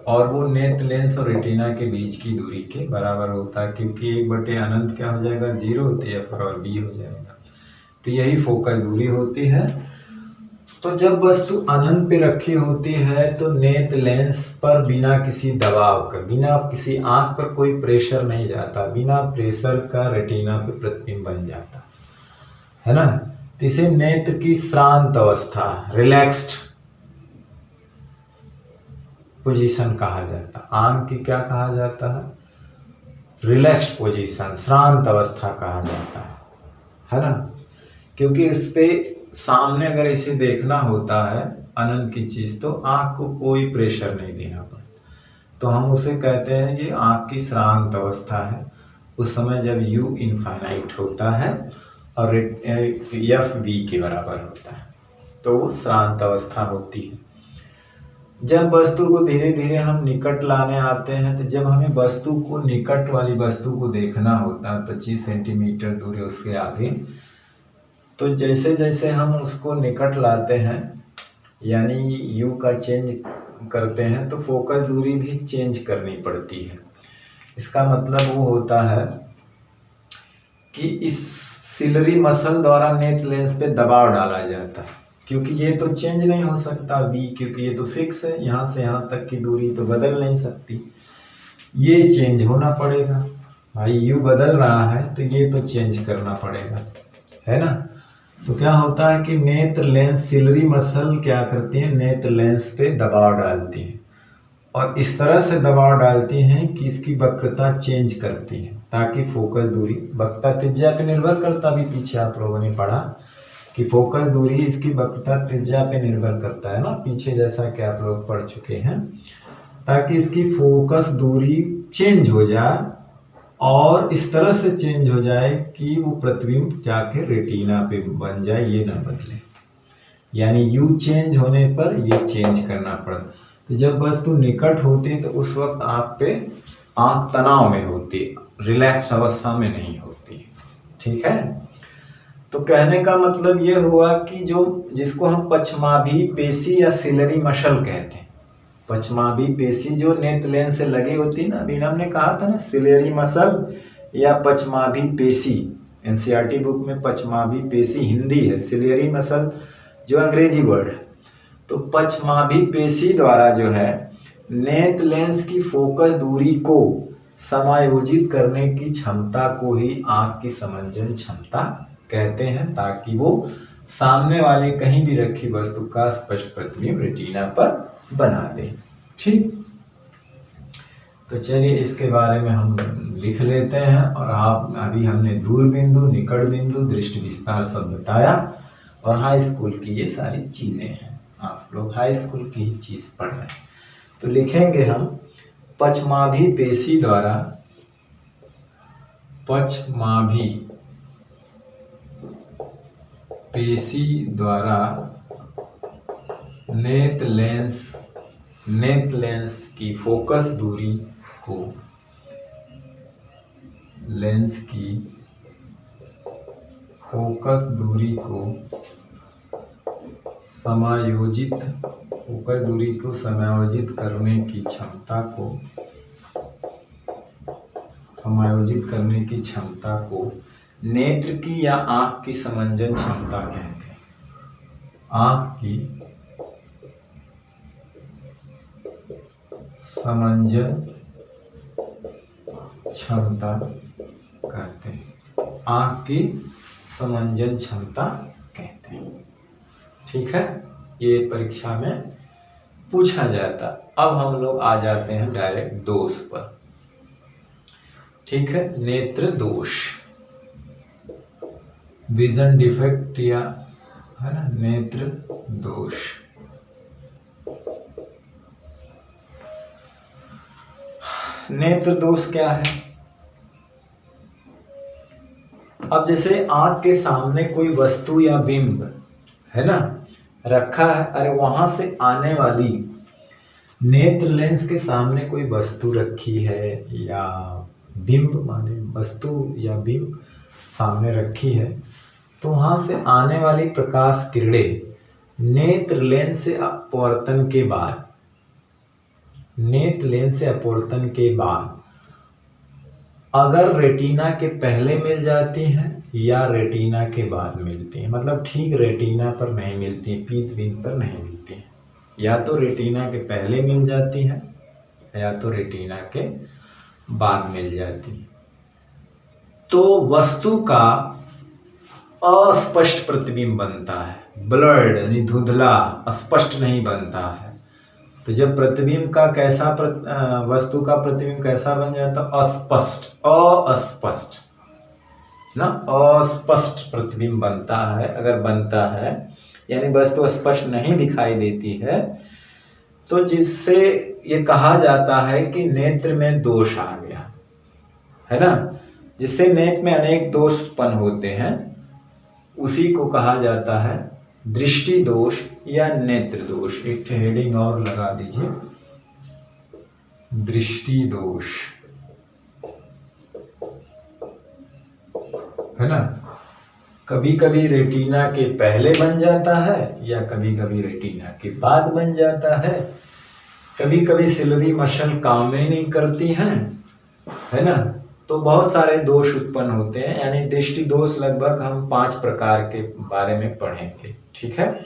और वो नेत्र लेंस और रेटिना के बीच की दूरी के बराबर होता है, क्योंकि 1/अनंत क्या हो जाएगा? 0 होती है और b हो जाएगा। तो यही फोकस दूरी होती है। तो जब वस्तु अनंत पे रखी होती है तो नेत्र लेंस पर बिना किसी दबाव का, बिना किसी आंख पर कोई प्रेशर नहीं जाता, बिना प्रेशर का रेटिना पे प्रतिबिंब बन जाता है ना। तो इसे नेत्र की श्रांत अवस्था, रिलैक्स्ड पोजीशन कहा जाता है। आंख की क्या कहा जाता है? रिलैक्स्ड पोजीशन, श्रांत अवस्था कहा जाता है ना। क्योंकि इस पे सामने अगर इसे देखना होता है अनंत की चीज, तो आंख को कोई प्रेशर नहीं देना पड़ता, तो हम उसे कहते हैं ये आंख की श्रांत अवस्था है। उस समय जब u इनफाइनाइट होता है और f v के बराबर होता है तो वो श्रांत अवस्था होती है। जब वस्तु को धीरे धीरे हम निकट लाने आते हैं, तो जब हमें वस्तु को निकट वाली वस्तु को देखना होता है 25 सेंटीमीटर दूर है उसके आगे, तो जैसे जैसे हम उसको निकट लाते हैं यानी u का चेंज करते हैं तो फोकस दूरी भी चेंज करनी पड़ती है। इसका मतलब वो होता है कि इस सिलरी मसल द्वारा नेत्र लेंस पे दबाव डाला जाता है, क्योंकि ये तो चेंज नहीं हो सकता v, क्योंकि ये तो फिक्स है, यहाँ से यहाँ तक की दूरी तो बदल नहीं सकती, ये चेंज होना पड़ेगा। भाई u बदल रहा है तो ये तो चेंज करना पड़ेगा, है ना। तो क्या होता है कि नेत्र लेंस, सिलरी मसल क्या करती है, नेत्र लेंस पे दबाव डालती है और इस तरह से दबाव डालती हैं कि इसकी वक्रता चेंज करती है ताकि फोकस दूरी, वक्रता त्रिज्या पे निर्भर करता, भी पीछे आप लोगों ने पढ़ा कि फोकस दूरी इसकी वक्रता त्रिज्या पे निर्भर करता है ना, पीछे जैसा कि आप लोग पढ़ चुके हैं, ताकि इसकी फोकस दूरी चेंज हो जाए और इस तरह से चेंज हो जाए कि वो प्रतिबिंब जाके रेटिना पे बन जाए, ये ना बदले। यानी यू चेंज होने पर ये चेंज करना पड़ा। तो जब वस्तु निकट होती तो उस वक्त आंख तनाव में होती, रिलैक्स अवस्था में नहीं होती, ठीक है। तो कहने का मतलब ये हुआ कि जिसको हम पश्चमाभी पेशी या सिलरी मसल कहते हैं, पश्चमाभी पेशी जो नेत्र लेंस से लगी होती है ना, अभी हमने कहा था ना सिलरी मसल या पश्चमाभी पेशी, एनसीईआरटी बुक में पश्चमाभी पेशी हिंदी है, सिलरी मसल जो अंग्रेजी वर्ड है। तो पश्चमाभी पेशी द्वारा जो है नेत्र लेंस की फोकस दूरी को समायोजित करने की क्षमता को ही आंख की समंजन क्षमता कहते हैं, ताकि वो सामने वाली कहीं भी रखी वस्तु का स्पष्ट प्रतिबिंब रेटिना पर बना दे, ठीक। तो चलिए इसके बारे में हम लिख लेते हैं। और आप अभी हमने दूर बिंदु, निकट बिंदु, दृष्टि विस्तार सब बताया और हाई स्कूल की ये सारी चीजें हैं, आप लोग हाई स्कूल की ही चीज पढ़ रहे हैं। तो लिखेंगे हम पश्चमाभी पेशी द्वारा, पश्चमाभी पेशी द्वारा नेत्र लेंस की फोकस दूरी को, लेंस की फोकस दूरी को समायोजित, फोकस दूरी को समायोजित करने की क्षमता को, समायोजित करने की क्षमता को नेत्र की या आंख की समंजन क्षमता कहते हैं, आंख की समंजन क्षमता कहते हैं, आंख की समंजन क्षमता कहते हैं, ठीक है। ये परीक्षा में पूछा जाता। अब हम लोग आ जाते हैं डायरेक्ट दोष पर, ठीक है। नेत्र दोष, विजन डिफेक्ट या है ना, नेत्र दोष। नेत्र दोष क्या है? अब जैसे आंख के सामने कोई वस्तु या बिंब है ना रखा है, अरे वहां से आने वाली, नेत्र लेंस के सामने कोई वस्तु रखी है या बिंब माने वस्तु या बिंब सामने रखी है, तो वहां से आने वाली प्रकाश किरणें नेत्र लेंस से अपवर्तन के बाद, नेत्र लेंस से अपवर्तन के बाद अगर रेटिना के पहले मिल जाती हैं या रेटिना के बाद मिलती हैं, मतलब ठीक रेटिना पर नहीं मिलती, पीत बिंब पर नहीं मिलती हैं, या तो रेटिना के पहले मिल जाती हैं या तो रेटिना के बाद मिल जाती हैं, तो वस्तु का अस्पष्ट प्रतिबिंब बनता है, ब्लर्ड यानी धुंधला, स्पष्ट नहीं बनता है। तो जब प्रतिबिंब का कैसा वस्तु का प्रतिबिंब कैसा बन जाता है? अस्पष्ट, अस्पष्ट ना, अस्पष्ट प्रतिबिंब बनता है। अगर बनता है यानी वस्तु स्पष्ट नहीं दिखाई देती है, तो जिससे ये कहा जाता है कि नेत्र में दोष आ गया, है ना। जिससे नेत्र में अनेक दोष उत्पन्न होते हैं, उसी को कहा जाता है दृष्टि दोष या नेत्र दोष। एक हेडिंग और लगा दीजिए, दृष्टि दोष, है ना। कभी कभी रेटिना के पहले बन जाता है या कभी कभी रेटिना के बाद बन जाता है। कभी कभी सिलरी मसल काम में नहीं करती हैं, है ना। तो बहुत सारे दोष उत्पन्न होते हैं, यानी दृष्टि दोष लगभग हम 5 प्रकार के बारे में पढ़ेंगे, ठीक है।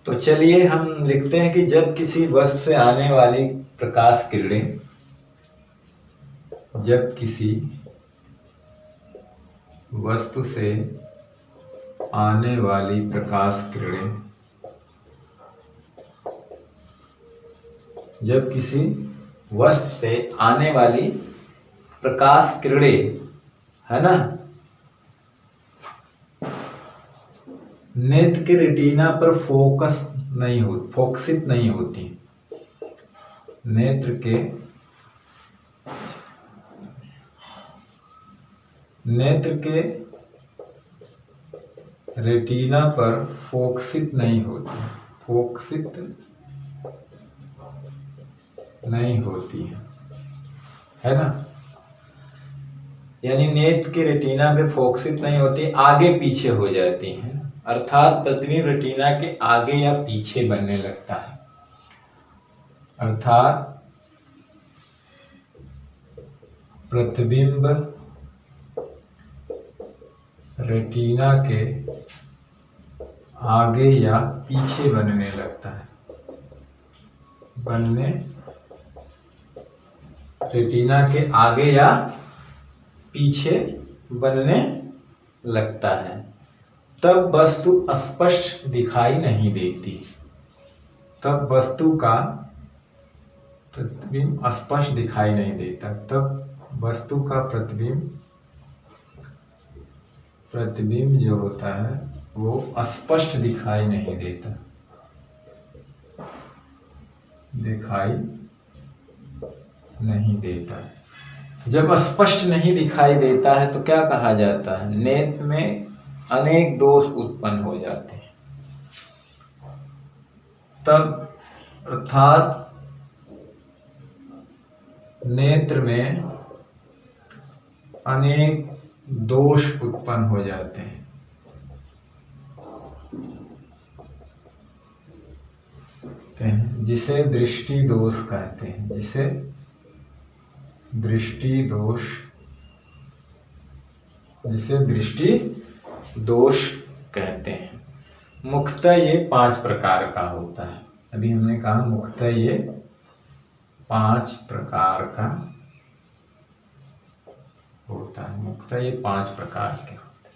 तो चलिए हम लिखते हैं कि जब किसी वस्तु से आने वाली प्रकाश किरणें, जब किसी वस्तु से आने वाली प्रकाश किरणें, जब किसी वस्तु से आने वाली प्रकाश किरणें, है ना, नेत्र के रेटिना पर फोकसित नहीं होती, नेत्र के रेटिना पर फोकसित नहीं होती है ना। यानी नेत्र के रेटिना पे फोकसित नहीं होती, आगे पीछे हो जाती हैं, अर्थात प्रतिबिंब रेटिना के आगे या पीछे बनने लगता है, अर्थात प्रतिबिंब रेटिना के आगे या पीछे बनने लगता है, रेटिना के आगे या पीछे बनने लगता है। तब वस्तु स्पष्ट दिखाई नहीं देती, तब वस्तु का प्रतिबिंब स्पष्ट दिखाई नहीं देता, तब वस्तु का प्रतिबिंब जो होता है वो स्पष्ट दिखाई नहीं देता, जब स्पष्ट नहीं दिखाई देता है तो क्या कहा जाता है, नेत्र में अनेक दोष उत्पन्न हो जाते हैं। तब अर्थात नेत्र में अनेक दोष उत्पन्न हो जाते हैं, जिसे दृष्टि दोष कहते हैं, जिसे दृष्टि दोष कहते हैं। मुख्यतः ये 5 प्रकार का होता है। अभी हमने कहा मुख्यतः ये 5 प्रकार का होता है, मुख्यतः ये 5 प्रकार के होते हैं।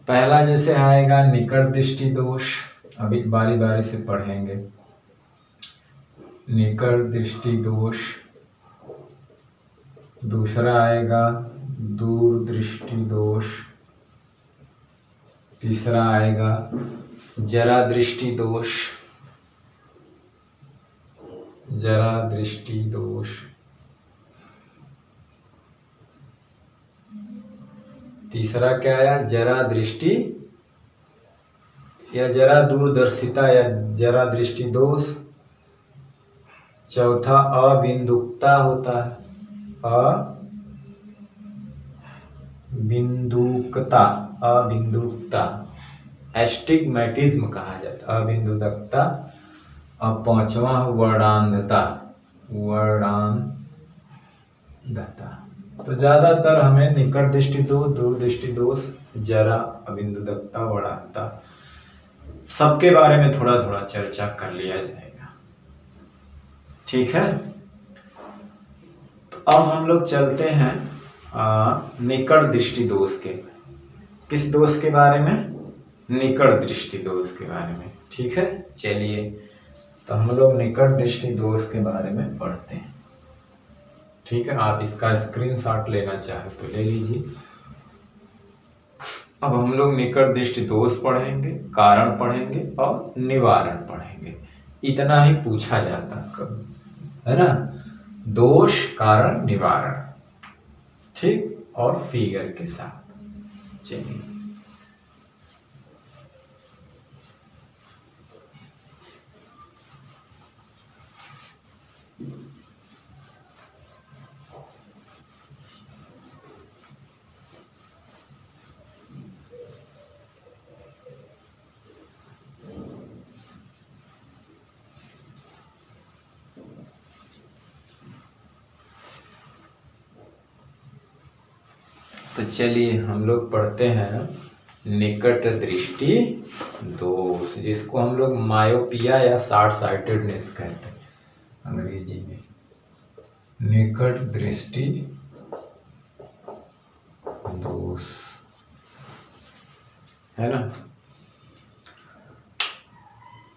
पहला जैसे आएगा निकट दृष्टि दोष, अभी बारी बारी से पढ़ेंगे। निकट दृष्टि दोष, दूसरा आएगा दूर दृष्टि दोष, तीसरा आएगा जरा दृष्टि दोष, तीसरा क्या आया, जरा दृष्टि या जरा दूरदर्शिता या जरा दृष्टि दोष। चौथा अबिंदुकता होता है, अबिंदुकता एस्टिग्मेटिज्म कहा जाता है, अबिंदुकता। अब 5वां वर्णांधता, तो ज्यादातर हमें निकट दृष्टि दोष, दूर दृष्टि दोष, जरा, अबिंदुकता, वर्णांधता, सबके बारे में थोड़ा थोड़ा चर्चा कर लिया जाएगा, ठीक है। तो अब हम लोग चलते हैं निकट दृष्टि दोष के, किस दोष के बारे में, निकट दृष्टि दोष के बारे में, ठीक है। चलिए तो हम लोग निकट दृष्टि दोष के बारे में पढ़ते हैं, ठीक है। आप इसका स्क्रीनशॉट लेना चाहे तो ले लीजिए। अब हम लोग निकट दृष्टि दोष पढ़ेंगे, कारण पढ़ेंगे और निवारण पढ़ेंगे। इतना ही पूछा जाता है ना, दोष, कारण, निवारण, ठीक, और फिगर के साथ। चलिए, तो चलिए हम लोग पढ़ते हैं निकट दृष्टि दोष, जिसको हम लोग मायोपिया या शॉर्ट साइटेडनेस कहते हैं अंग्रेजी में। निकट दृष्टि दोष, है ना।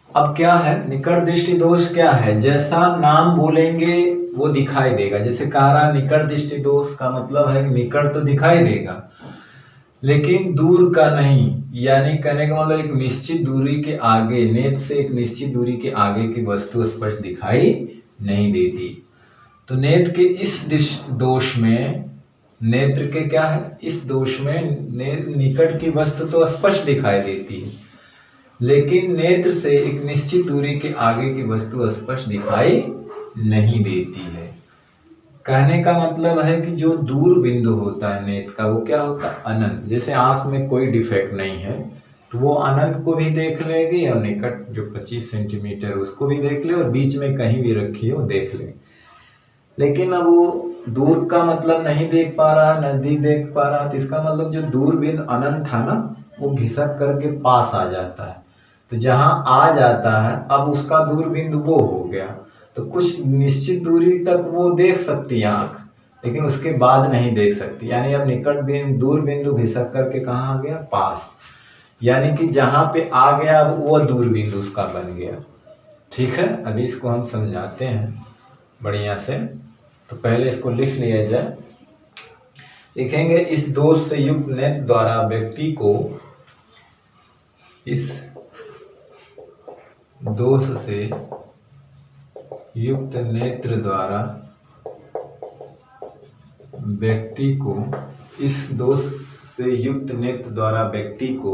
अब क्या है निकट दृष्टि दोष? क्या है, जैसा नाम बोलेंगे वो दिखाई देगा। जैसे कह रहा निकट दृष्टि दोष का मतलब है निकट तो दिखाई देगा लेकिन दूर का नहीं, यानी कहने का मतलब एक निश्चित दूरी के आगे, नेत्र से एक निश्चित दूरी के आगे की वस्तु स्पष्ट दिखाई नहीं देती। तो नेत्र के इस दोष में, नेत्र के क्या है, इस दोष में निकट की वस्तु तो स्पष्ट दिखाई देती है लेकिन नेत्र से एक निश्चित दूरी के आगे की वस्तु स्पष्ट दिखाई नहीं देती है। कहने का मतलब है कि जो दूर बिंदु होता है नेत्र का वो क्या होता है, अनंत। जैसे आंख में कोई डिफेक्ट नहीं है तो वो अनंत को भी देख लेगी और निकट जो 25 सेंटीमीटर उसको भी देख ले और बीच में कहीं भी रखी हो देख ले। लेकिन अब वो दूर का मतलब नहीं देख पा रहा, नजदीक देख पा रहा, तो इसका मतलब जो दूर बिंदु अनंत था ना वो घिसक करके पास आ जाता है। तो जहां आ जाता है अब उसका दूर बिंदु वो हो गया। तो कुछ निश्चित दूरी तक वो देख सकती है आंख लेकिन उसके बाद नहीं देख सकती, यानी अब निकट बिंदु दूर बिंदु घिसक करके कहाँ आ गया, पास। यानी कि जहां पे आ गया अब वो दूर बिंदु उसका बन गया। ठीक है, अभी इसको हम समझाते हैं बढ़िया से। तो पहले इसको लिख लिया जाए। लिखेंगे इस दोष से युक्त नेत्र द्वारा व्यक्ति को, इस दोष से युक्त नेत्र द्वारा व्यक्ति को, इस दोष से युक्त नेत्र द्वारा व्यक्ति को,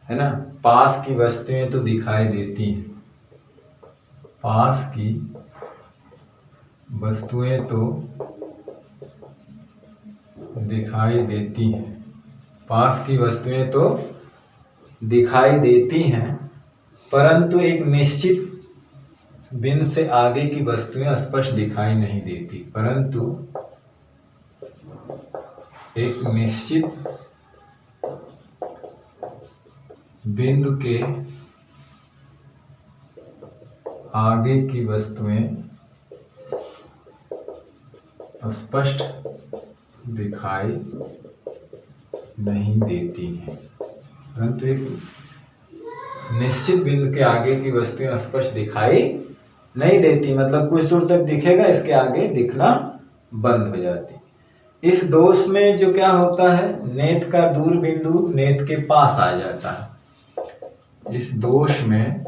है ना, पास की वस्तुएं तो दिखाई देती हैं, पास की वस्तुएं तो दिखाई देती हैं, पास की वस्तुएं तो दिखाई देती हैं परंतु एक निश्चित बिंदु से आगे की वस्तुएं स्पष्ट दिखाई नहीं देती। परंतु एक निश्चित बिंदु के आगे की वस्तुएं स्पष्ट दिखाई नहीं देती हैं। परंतु एक निश्चित बिंदु के आगे की वस्तुएं स्पष्ट दिखाई नहीं देती, मतलब कुछ दूर तक दिखेगा, इसके आगे दिखना बंद हो जाती। इस दोष में जो क्या होता है, नेत्र का दूर बिंदु नेत्र के पास आ जाता है। इस दोष में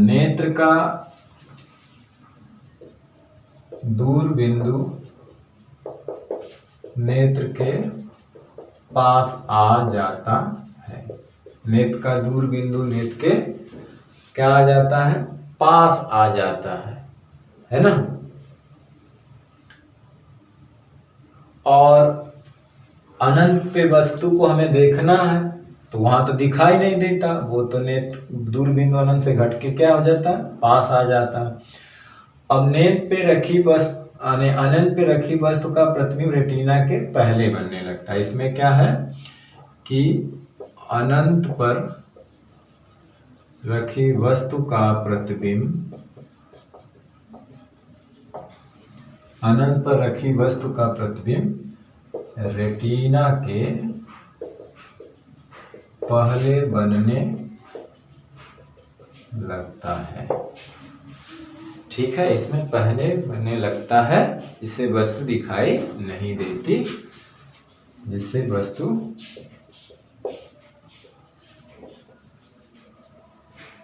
नेत्र का दूर बिंदु नेत्र के पास आ जाता है। नेत्र का दूर बिंदु नेत्र के क्या आ जाता है, पास आ जाता है ना। और अनंत पे वस्तु को हमें देखना है तो वहां तो दिखाई नहीं देता, वो तो नेत्र दूर बिंदु अनंत से घट के क्या हो जाता है, पास आ जाता है। अब नेत्र पे रखी वस्तु, अनंत पे रखी वस्तु का प्रतिबिंब रेटिना के पहले बनने लगता है। इसमें क्या है कि अनंत पर रखी वस्तु का प्रतिबिंब, अनंत पर रखी वस्तु का प्रतिबिंब रेटिना के पहले बनने लगता है। ठीक है, इसमें पहले बनने लगता है, इससे वस्तु दिखाई नहीं देती, जिससे वस्तु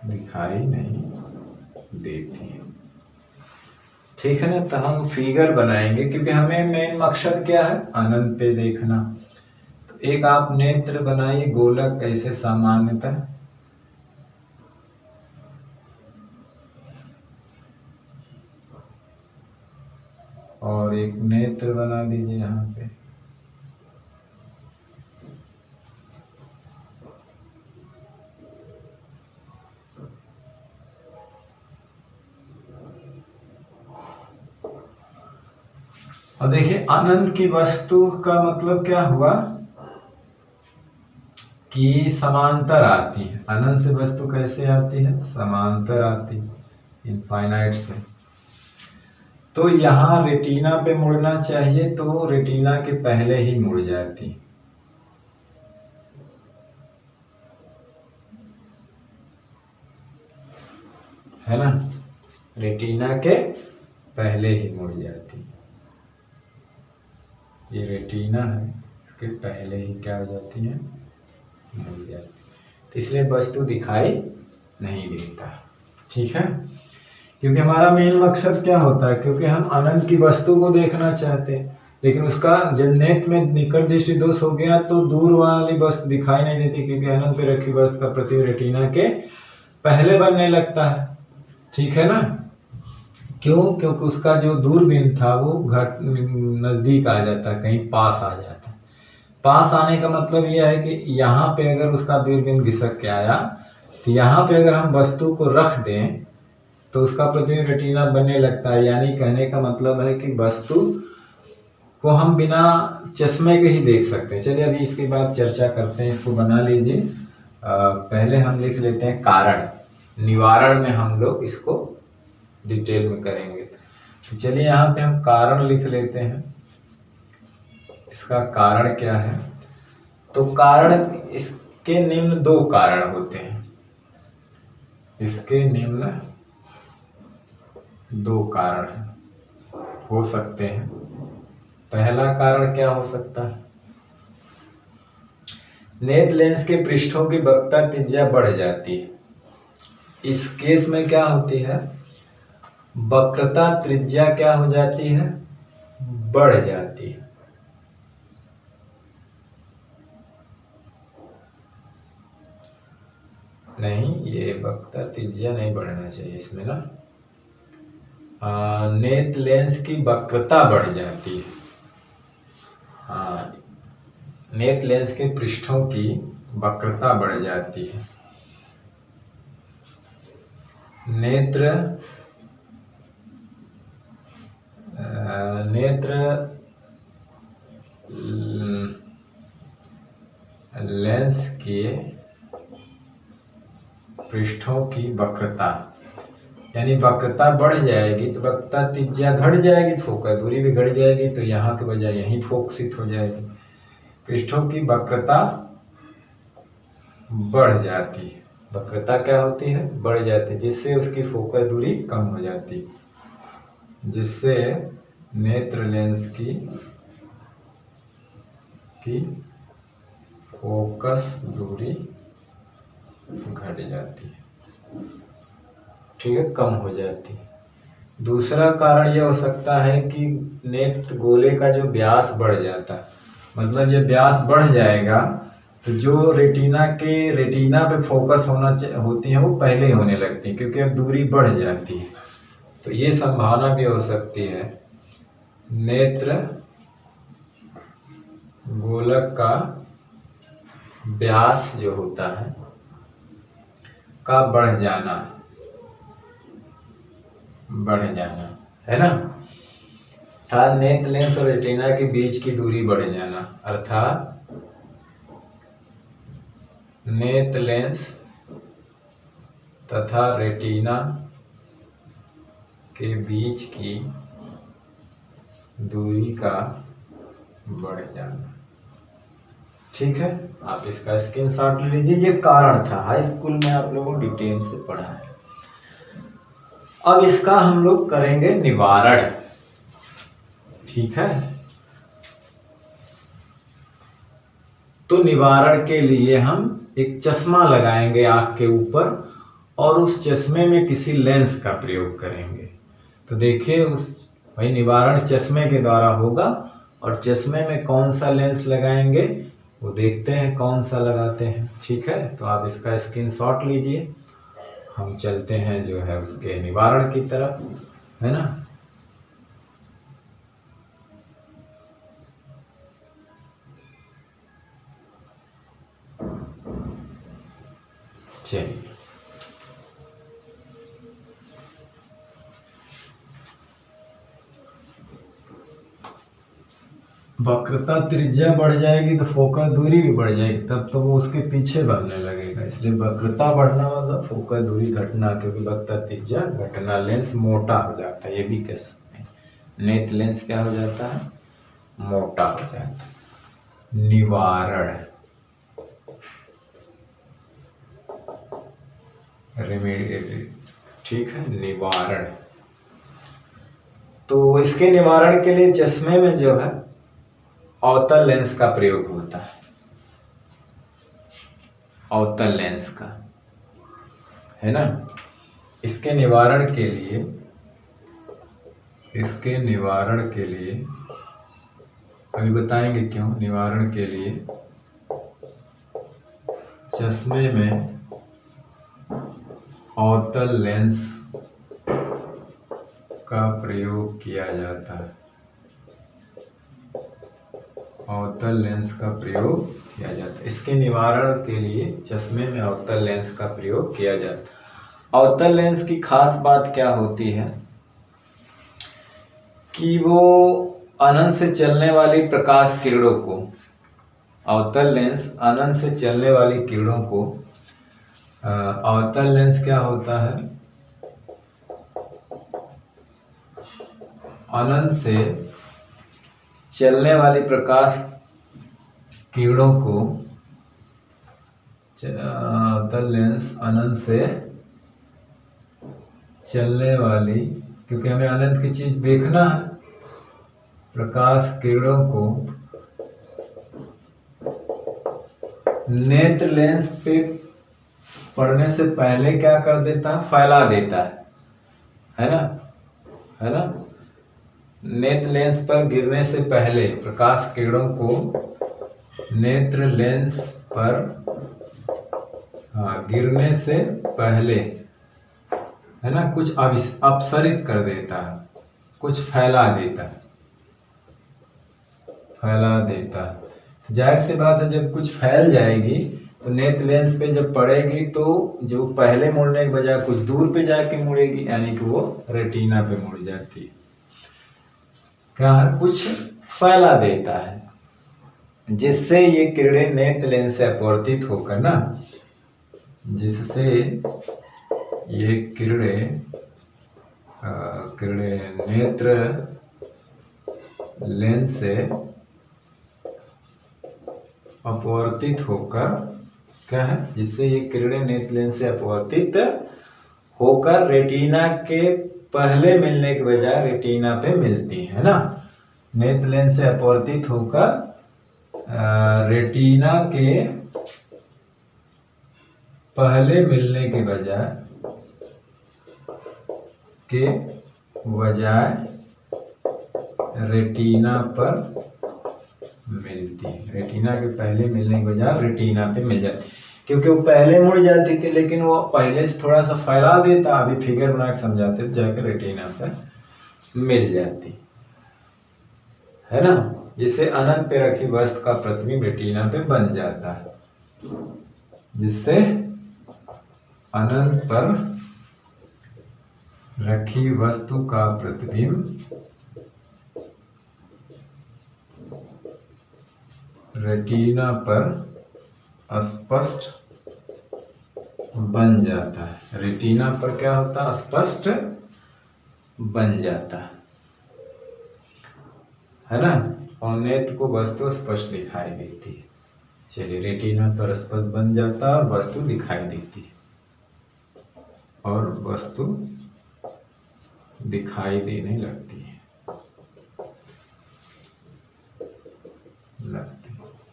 दिखाई नहीं देती। ठीक है ना। तो हम फिगर बनाएंगे क्योंकि हमें मेन मकसद क्या है, अनंत पे देखना। तो एक आप नेत्र बनाइए गोलक ऐसे सामान्यतः, और एक नेत्र बना दीजिए यहाँ पे। और देखिए अनंत की वस्तु का मतलब क्या हुआ कि समांतर आती है। अनंत से वस्तु कैसे आती है, समांतर आती है, इनफाइनाइट से। तो यहाँ रेटिना पे मुड़ना चाहिए तो रेटिना के पहले ही मुड़ जाती है ना, रेटिना के पहले ही मुड़ जाती। ये रेटिना है, इसके पहले ही क्या हो जाती है, मुड़ जाती। तो इसलिए वस्तु दिखाई नहीं देता। ठीक है, क्योंकि हमारा मेन मकसद क्या होता है, क्योंकि हम अनंत की वस्तु को देखना चाहते हैं, लेकिन उसका जब नेत्र में निकट दृष्टि दोष हो गया तो दूर वाली वस्तु दिखाई नहीं देती, क्योंकि अनंत पे रखी वस्तु का प्रतिबिंब रेटिना के पहले बनने लगता है। ठीक है ना, क्यों, क्योंकि उसका जो दूरबीन था वो घट नजदीक आ जाता है, कहीं पास आ जाता है। पास आने का मतलब यह है कि यहाँ पे अगर उसका दूरबीन घिसक के आया तो यहाँ पे अगर हम वस्तु को रख दें तो उसका प्रतिबिंब रेटिना बनने लगता है। यानी कहने का मतलब है कि वस्तु को हम बिना चश्मे के ही देख सकते हैं। चलिए अभी इसके बाद चर्चा करते हैं, इसको बना लीजिए। पहले हम लिख लेते हैं कारण, निवारण में हम लोग इसको डिटेल में करेंगे। तो चलिए यहाँ पे हम कारण लिख लेते हैं। इसका कारण क्या है, तो कारण इसके निम्न दो कारण होते हैं। इसके निम्न दो कारण हो सकते हैं। पहला कारण क्या हो सकता है, नेत्र लेंस के पृष्ठों की वक्रता त्रिज्या बढ़ जाती है। इस केस में क्या होती है, वक्रता त्रिज्या क्या हो जाती है, बढ़ जाती है। नहीं, ये वक्रता त्रिज्या नहीं बढ़ना चाहिए इसमें ना, नेत्र लेंस की वक्रता बढ़ जाती है। हाँ, नेत्र लेंस के पृष्ठों की वक्रता बढ़ जाती है। नेत्र लेंस के पृष्ठों की वक्रता, यानी वक्रता बढ़ जाएगी तो वक्रता त्रिज्या घट जाएगी, फोकस दूरी भी घट जाएगी, तो यहाँ के बजाय यहीं फोकसित हो जाएगी। पृष्ठों की वक्रता बढ़ जाती है, वक्रता क्या होती है, बढ़ जाती है, जिससे उसकी फोकस दूरी कम हो जाती है, जिससे नेत्र लेंस की फोकस दूरी घट जाती है। ठीक है, कम हो जाती है। दूसरा कारण यह हो सकता है कि नेत्र गोले का जो व्यास बढ़ जाता है, मतलब जब व्यास बढ़ जाएगा तो जो रेटिना पे फोकस होती है वो पहले ही होने लगती है, क्योंकि अब दूरी बढ़ जाती है। तो ये संभावना भी हो सकती है नेत्र गोलक का व्यास जो होता है का बढ़ जाना है ना, अर्थात नेत्र लेंस और रेटिना के बीच की दूरी बढ़ जाना, अर्थात नेत्र लेंस तथा रेटिना के बीच की दूरी का बढ़ जाना। ठीक है, आप इसका स्क्रीनशॉट ले लीजिए। ये कारण था, हाई स्कूल में आप लोगों को डिटेल से पढ़ा है। अब इसका हम लोग करेंगे निवारण। ठीक है, तो निवारण के लिए हम एक चश्मा लगाएंगे आंख के ऊपर और उस चश्मे में किसी लेंस का प्रयोग करेंगे। तो देखिए उस भाई निवारण चश्मे के द्वारा होगा, और चश्मे में कौन सा लेंस लगाएंगे वो देखते हैं कौन सा लगाते हैं। ठीक है, तो आप इसका स्क्रीनशॉट लीजिए, हम चलते हैं जो है उसके निवारण की तरफ, है ना। चलिए, वक्रता त्रिज्या बढ़ जाएगी तो फोकस दूरी भी बढ़ जाएगी, तब तो वो उसके पीछे बढ़ने लगेगा। इसलिए वक्रता बढ़ना मतलब फोकस दूरी घटना, क्योंकि वक्रता त्रिज्या घटना, लेंस मोटा हो जाता है, ये भी कह सकते हैं। नेत्र लेंस क्या हो जाता है, मोटा हो जाता है। निवारण, ठीक है, निवारण। तो इसके निवारण के लिए चश्मे में जो है अवतल लेंस का प्रयोग होता है, अवतल लेंस का, है ना। इसके निवारण के लिए, अभी बताएंगे क्यों। निवारण के लिए चश्मे में अवतल लेंस का प्रयोग किया जाता है, अवतल लेंस का प्रयोग किया जाता है। इसके निवारण के लिए चश्मे में अवतल लेंस का प्रयोग किया जाता है। अवतल लेंस की खास बात क्या होती है कि वो अनंत से चलने वाली प्रकाश किरणों को, अवतल लेंस अनंत से चलने वाली किरणों को, अवतल लेंस क्या होता है, अनंत से चलने वाली प्रकाश किरणों को, अवतल लेंस अनंत से चलने वाली, क्योंकि हमें अनंत की चीज देखना है, प्रकाश किरणों को नेत्र लेंस पे पड़ने से पहले क्या कर देता है, फैला देता है ना, है ना। नेत्र लेंस पर गिरने से पहले प्रकाश किरणों को नेत्र लेंस पर गिरने से पहले, है ना, कुछ अपसरित कर देता है, कुछ फैला देता है, जाहिर सी बात है जब कुछ फैल जाएगी तो नेत्र लेंस पे जब पड़ेगी तो जो पहले मुड़ने के बजाय कुछ दूर पे जाके मुड़ेगी, यानी कि वो रेटिना पे मुड़ जाती है। क्या, कुछ फैला देता है, जिससे ये किरणें नेत्र लेंस से अपवर्तित होकर ना, जिससे ये किरणें नेत्र लेंस से अपवर्तित होकर, क्या है, जिससे ये किरणें नेत्र लेंस से अपवर्तित होकर रेटिना के पहले मिलने के बजाय रेटिना पे मिलती है ना। नेत्र लेंस से अपवर्तित होकर रेटिना के पहले मिलने के बजाय रेटिना पर मिलती है, रेटिना के पहले मिलने के बजाय रेटिना पे मिल जाती, क्योंकि वो पहले मुड़ जाती थी लेकिन वो पहले से थोड़ा सा फैला देता, अभी फिगर बना के समझाते थे, जाकर रेटिना पर मिल जाती है ना, जिससे अनंत पे रखी वस्तु का प्रतिबिंब रेटिना पे बन जाता है, जिससे अनंत पर रखी वस्तु का प्रतिबिंब रेटिना पर स्पष्ट बन जाता है। रेटिना पर क्या होता है, स्पष्ट बन जाता है ना, और नेत्र को वस्तु स्पष्ट दिखाई देती है। चलिए, रेटिना पर स्पष्ट बन जाता है और वस्तु दिखाई देती है, और वस्तु दिखाई देने लगती है।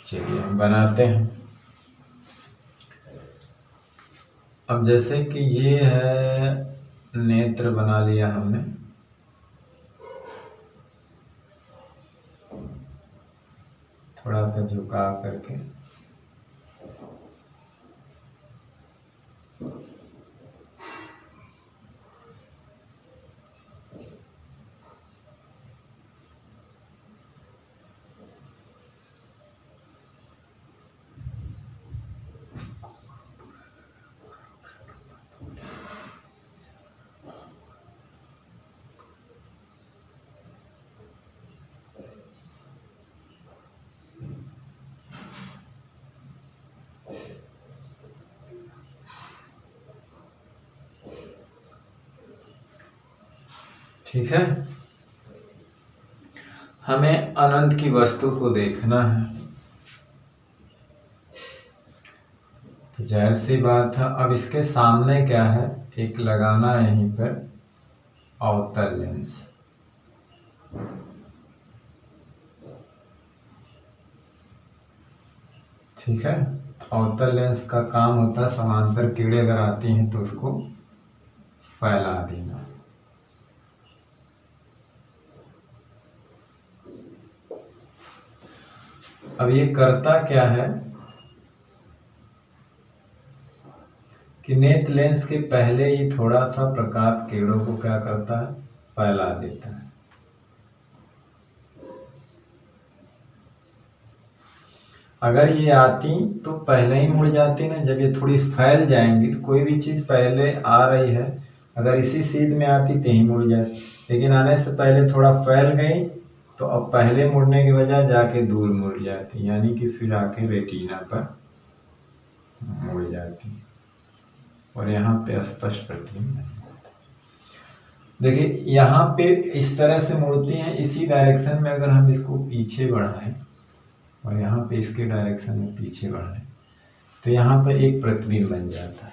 चलिए हम बनाते हैं। अब जैसे कि ये है, नेत्र बना लिया हमने, थोड़ा सा झुका करके। ठीक है, हमें अनंत की वस्तु को देखना है, तो जाहिर सी बात है अब इसके सामने क्या है, एक लगाना है यहीं पर अवतल लेंस। ठीक है, अवतल लेंस का काम होता है समांतर किरणें अगर आती हैं तो उसको फैला देना। अब ये करता क्या है कि नेत्र लेंस के पहले ये थोड़ा सा प्रकाश किरणों को क्या करता है, फैला देता है। अगर ये आती तो पहले ही मुड़ जाती ना, जब ये थोड़ी फैल जाएंगी तो कोई भी चीज पहले आ रही है अगर इसी सीध में आती तो ही मुड़ जाती, लेकिन आने से पहले थोड़ा फैल गई तो अब पहले मुड़ने के बजाय जाके दूर मुड़ जाती, यानी कि फिर आके रेटिना पर मुड़ जाती और यहाँ पे स्पष्ट प्रतिबिंब नहीं। देखिए यहाँ पे इस तरह से मुड़ती हैं, इसी डायरेक्शन में अगर हम इसको पीछे बढ़ाएं और यहाँ पे इसके डायरेक्शन में पीछे बढ़ाएं तो यहाँ पर एक प्रतिबिंब बन जाता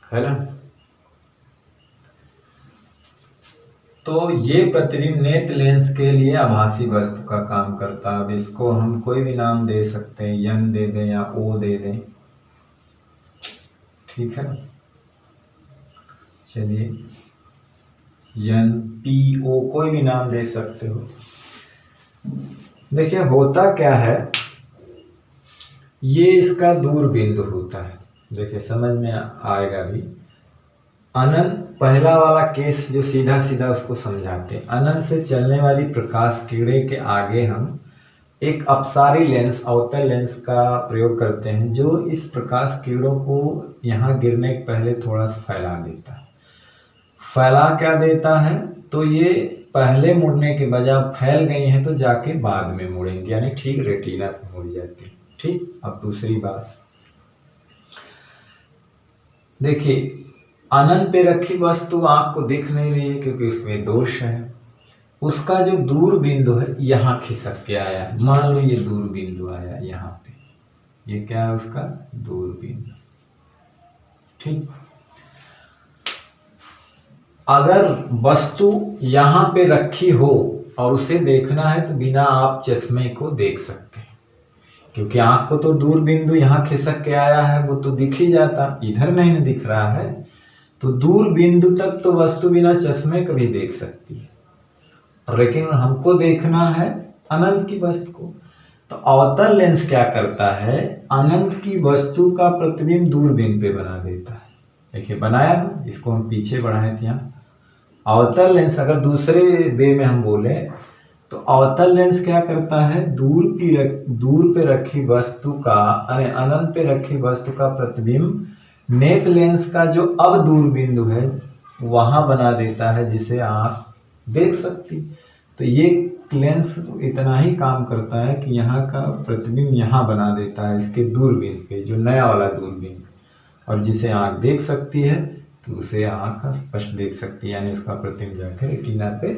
है ना। तो ये प्रतिबिंब नेत्र लेंस के लिए आभासी वस्तु का काम करता है। अब इसको हम कोई भी नाम दे सकते हैं, यन दे दें या ओ दे दें, ठीक है। चलिए यन पी ओ कोई भी नाम दे सकते हो। देखिए होता क्या है, ये इसका दूर बिंदु होता है। देखिए समझ में आएगा भी। अनंत पहला वाला केस जो सीधा सीधा उसको समझाते हैं। अनंत से चलने वाली प्रकाश किरणें के आगे हम एक अपसारी लेंस अवतल लेंस का प्रयोग करते हैं, जो इस प्रकाश किरणों को यहाँ गिरने के पहले थोड़ा सा फैला देता है। फैला क्या देता है, तो ये पहले मुड़ने के बजाय फैल गई हैं तो जाके बाद में मुड़ेंगे, यानी ठीक रेटिना पे मुड़ जाती है। ठीक, अब दूसरी बात देखिए, अनंत पे रखी वस्तु आंख को दिख नहीं रही है क्योंकि उसमें दोष है। उसका जो दूर बिंदु है यहाँ खिसक के आया, मान लो ये दूर बिंदु आया यहाँ पे, ये क्या है उसका दूर बिंदु। ठीक, अगर वस्तु यहाँ पे रखी हो और उसे देखना है तो बिना आप चश्मे को देख सकते हैं, क्योंकि आंख को तो दूर बिंदु यहाँ खिसक के आया है, वो तो दिख ही जाता, इधर नहीं दिख रहा है। तो दूर बिंदु तक तो वस्तु बिना चश्मे के भी देख सकती है, लेकिन हमको देखना है अनंत की वस्तु को। तो अवतल लेंस क्या करता है, अनंत की वस्तु का प्रतिबिंब दूरबीन पे बना देता है। देखिए बनाया ना, इसको हम पीछे बढ़ाए थे यहाँ। अवतल लेंस अगर दूसरे वे में हम बोले तो अवतल लेंस क्या करता है, दूर पे रखी वस्तु का अनंत पे रखी वस्तु का प्रतिबिंब नेत्र लेंस का जो अब दूर बिंदु है वहां बना देता है, जिसे आप देख सकती। तो ये लेंस इतना ही काम करता है कि यहाँ का प्रतिबिंब यहाँ बना देता है इसके दूरबीन पे, जो नया वाला दूरबीन, और जिसे आँख देख सकती है तो उसे आँख स्पष्ट देख सकती है, यानी उसका प्रतिबिंब जाकर रेटिना पे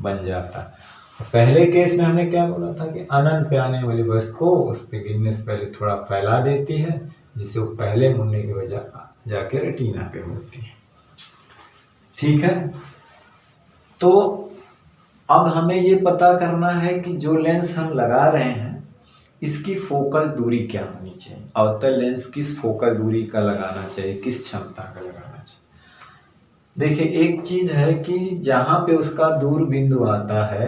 बन जाता है। पहले केस में हमने क्या बोला था कि अनंत पे आने वाली वस्तु को उस पे गिरने से पहले थोड़ा फैला देती है, जिससे वो पहले मुड़ने की वजह जाके रेटिना पे मुड़ती है। ठीक है, तो अब हमें ये पता करना है कि जो लेंस हम लगा रहे हैं इसकी फोकस दूरी क्या होनी चाहिए। अवतल लेंस किस फोकस दूरी का लगाना चाहिए, किस क्षमता का लगाना चाहिए। देखिए एक चीज है कि जहां पे उसका दूर बिंदु आता है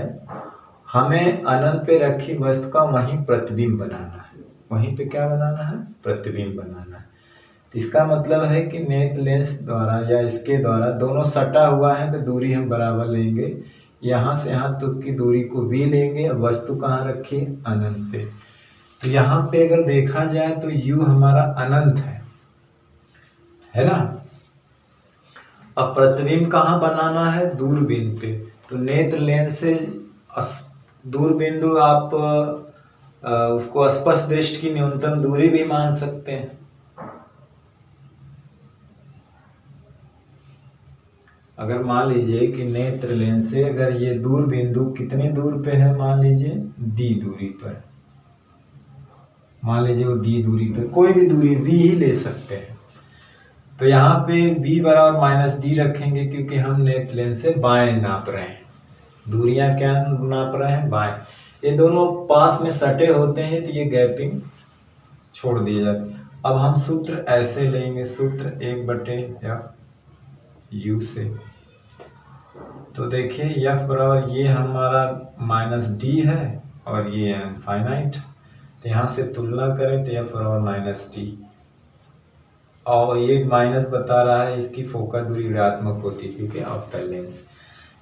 हमें अनंत पे रखी वस्तु का वहीं प्रतिबिंब बनाना है। वहीं पे क्या बनाना है? प्रतिबिंब बनाना है। तो इसका मतलब है कि नेत्र लेंस द्वारा या इसके द्वारा दोनों सटा हुआ है तो दूरी हम बराबर लेंगे। यहाँ से यहाँ तक की दूरी को v लेंगे और वस्तु कहाँ रखी? अनंत पे। तो यहाँ पे अगर देखा जाए तो u हमारा अनंत है ना। अब प्रतिबिंब कहाँ बनाना है? दूरबीन पे। तो नेत्र लेंस से दूरबिंदु आप उसको स्पष्ट दृष्टि की न्यूनतम दूरी भी मान सकते हैं। अगर मान लीजिए कि नेत्र लेंस से अगर ये दूरबिंदु कितनी दूर पे है, मान लीजिए d दूरी पर, मान लीजिए वो d दूरी पे, कोई भी दूरी v ही ले सकते हैं। तो यहाँ पे v बराबर माइनस डी रखेंगे क्योंकि हम नेत्र लेंस से बाएं नाप रहे हैं। दूरियां क्या नाप रहे हैं? बाएं। ये दोनों पास में सटे होते हैं तो ये गैपिंग छोड़ दी जाती है। अब हम सूत्र ऐसे लेंगे, सूत्र 1/f u से। तो देखिए f बराबर ये हमारा माइनस डी है और ये है इनफाइनाइट। तो यहाँ से तुलना करें तो f बराबर माइनस डी और ये माइनस बता रहा है, इसकी फोकस दूरी ऋणात्मक होती है क्योंकि अवतल लेंस।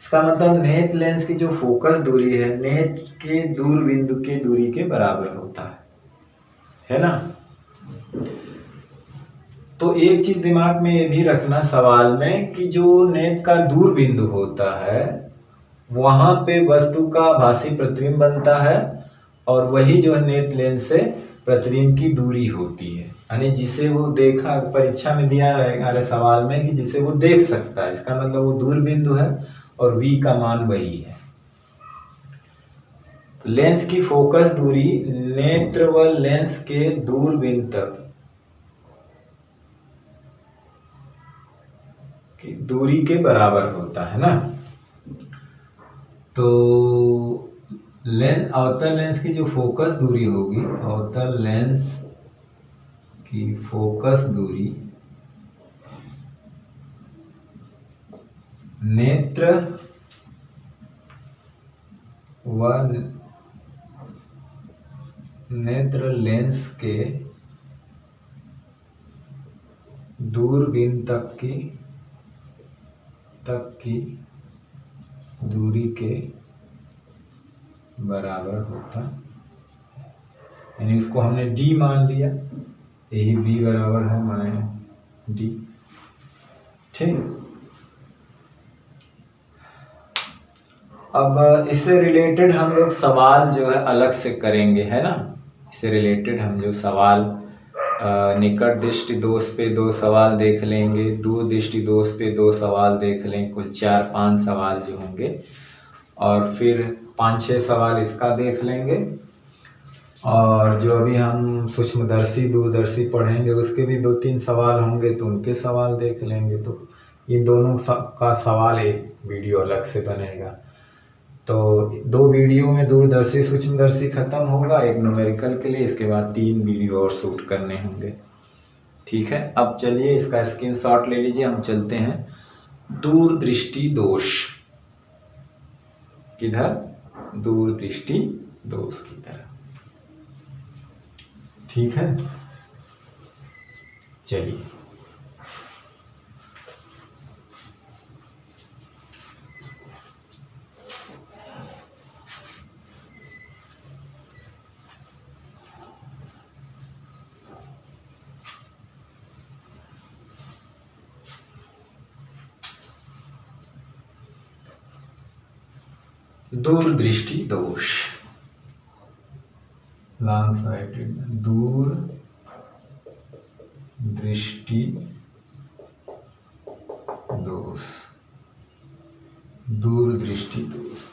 इसका मतलब नेत्र लेंस की जो फोकस दूरी है नेत्र के दूर बिंदु के दूरी के बराबर होता है ना। तो एक चीज दिमाग में ये भी रखना सवाल में कि जो नेत्र का दूर बिंदु होता है वहां पे वस्तु का भासी प्रतिबिंब बनता है और वही जो है नेत्र लेंस से प्रतिबिंब की दूरी होती है, यानी जिसे वो देखा परीक्षा में दिया रहेगा अरे सवाल में कि जिसे वो देख सकता है। इसका मतलब वो दूर बिंदु है और v का मान वही है। तो लेंस की फोकस दूरी नेत्र व लेंस के दूर बिंदु तक की दूरी के बराबर होता है ना। तो अवतल लेंस की जो फोकस दूरी होगी, अवतल लेंस की फोकस दूरी नेत्र व नेत्र लेंस के दूरबीन तक की दूरी के बराबर होता, यानी उसको हमने d मान लिया, यही b बराबर है माइनस डी। ठीक। अब इससे रिलेटेड हम लोग सवाल जो है अलग से करेंगे, है ना। इससे रिलेटेड हम जो सवाल निकट दृष्टि दोष पे 2 सवाल देख लेंगे, दूर दृष्टि दोष पे 2 सवाल देख लेंगे, कुल 4-5 सवाल जो होंगे, और फिर 5-6 सवाल इसका देख लेंगे। और जो अभी हम सूक्ष्मदर्शी दूरदर्शी पढ़ेंगे उसके भी 2-3 सवाल होंगे तो उनके सवाल देख लेंगे। तो ये दोनों का सवाल एक वीडियो अलग से बनेगा। तो 2 वीडियो में दूरदर्शी सूक्ष्मदर्शी खत्म होगा, एक न्यूमेरिकल के लिए, इसके बाद 3 वीडियो और शूट करने होंगे। ठीक है। अब चलिए इसका स्क्रीनशॉट ले लीजिए, हम चलते हैं दूरदृष्टि दोष। किधर? दूरदृष्टि दोष की तरफ। ठीक है, चलिए। दूरदृष्टि दोष, लॉन्ग साइटेड, दूर दृष्टि दोष, दूरदृष्टि दोष।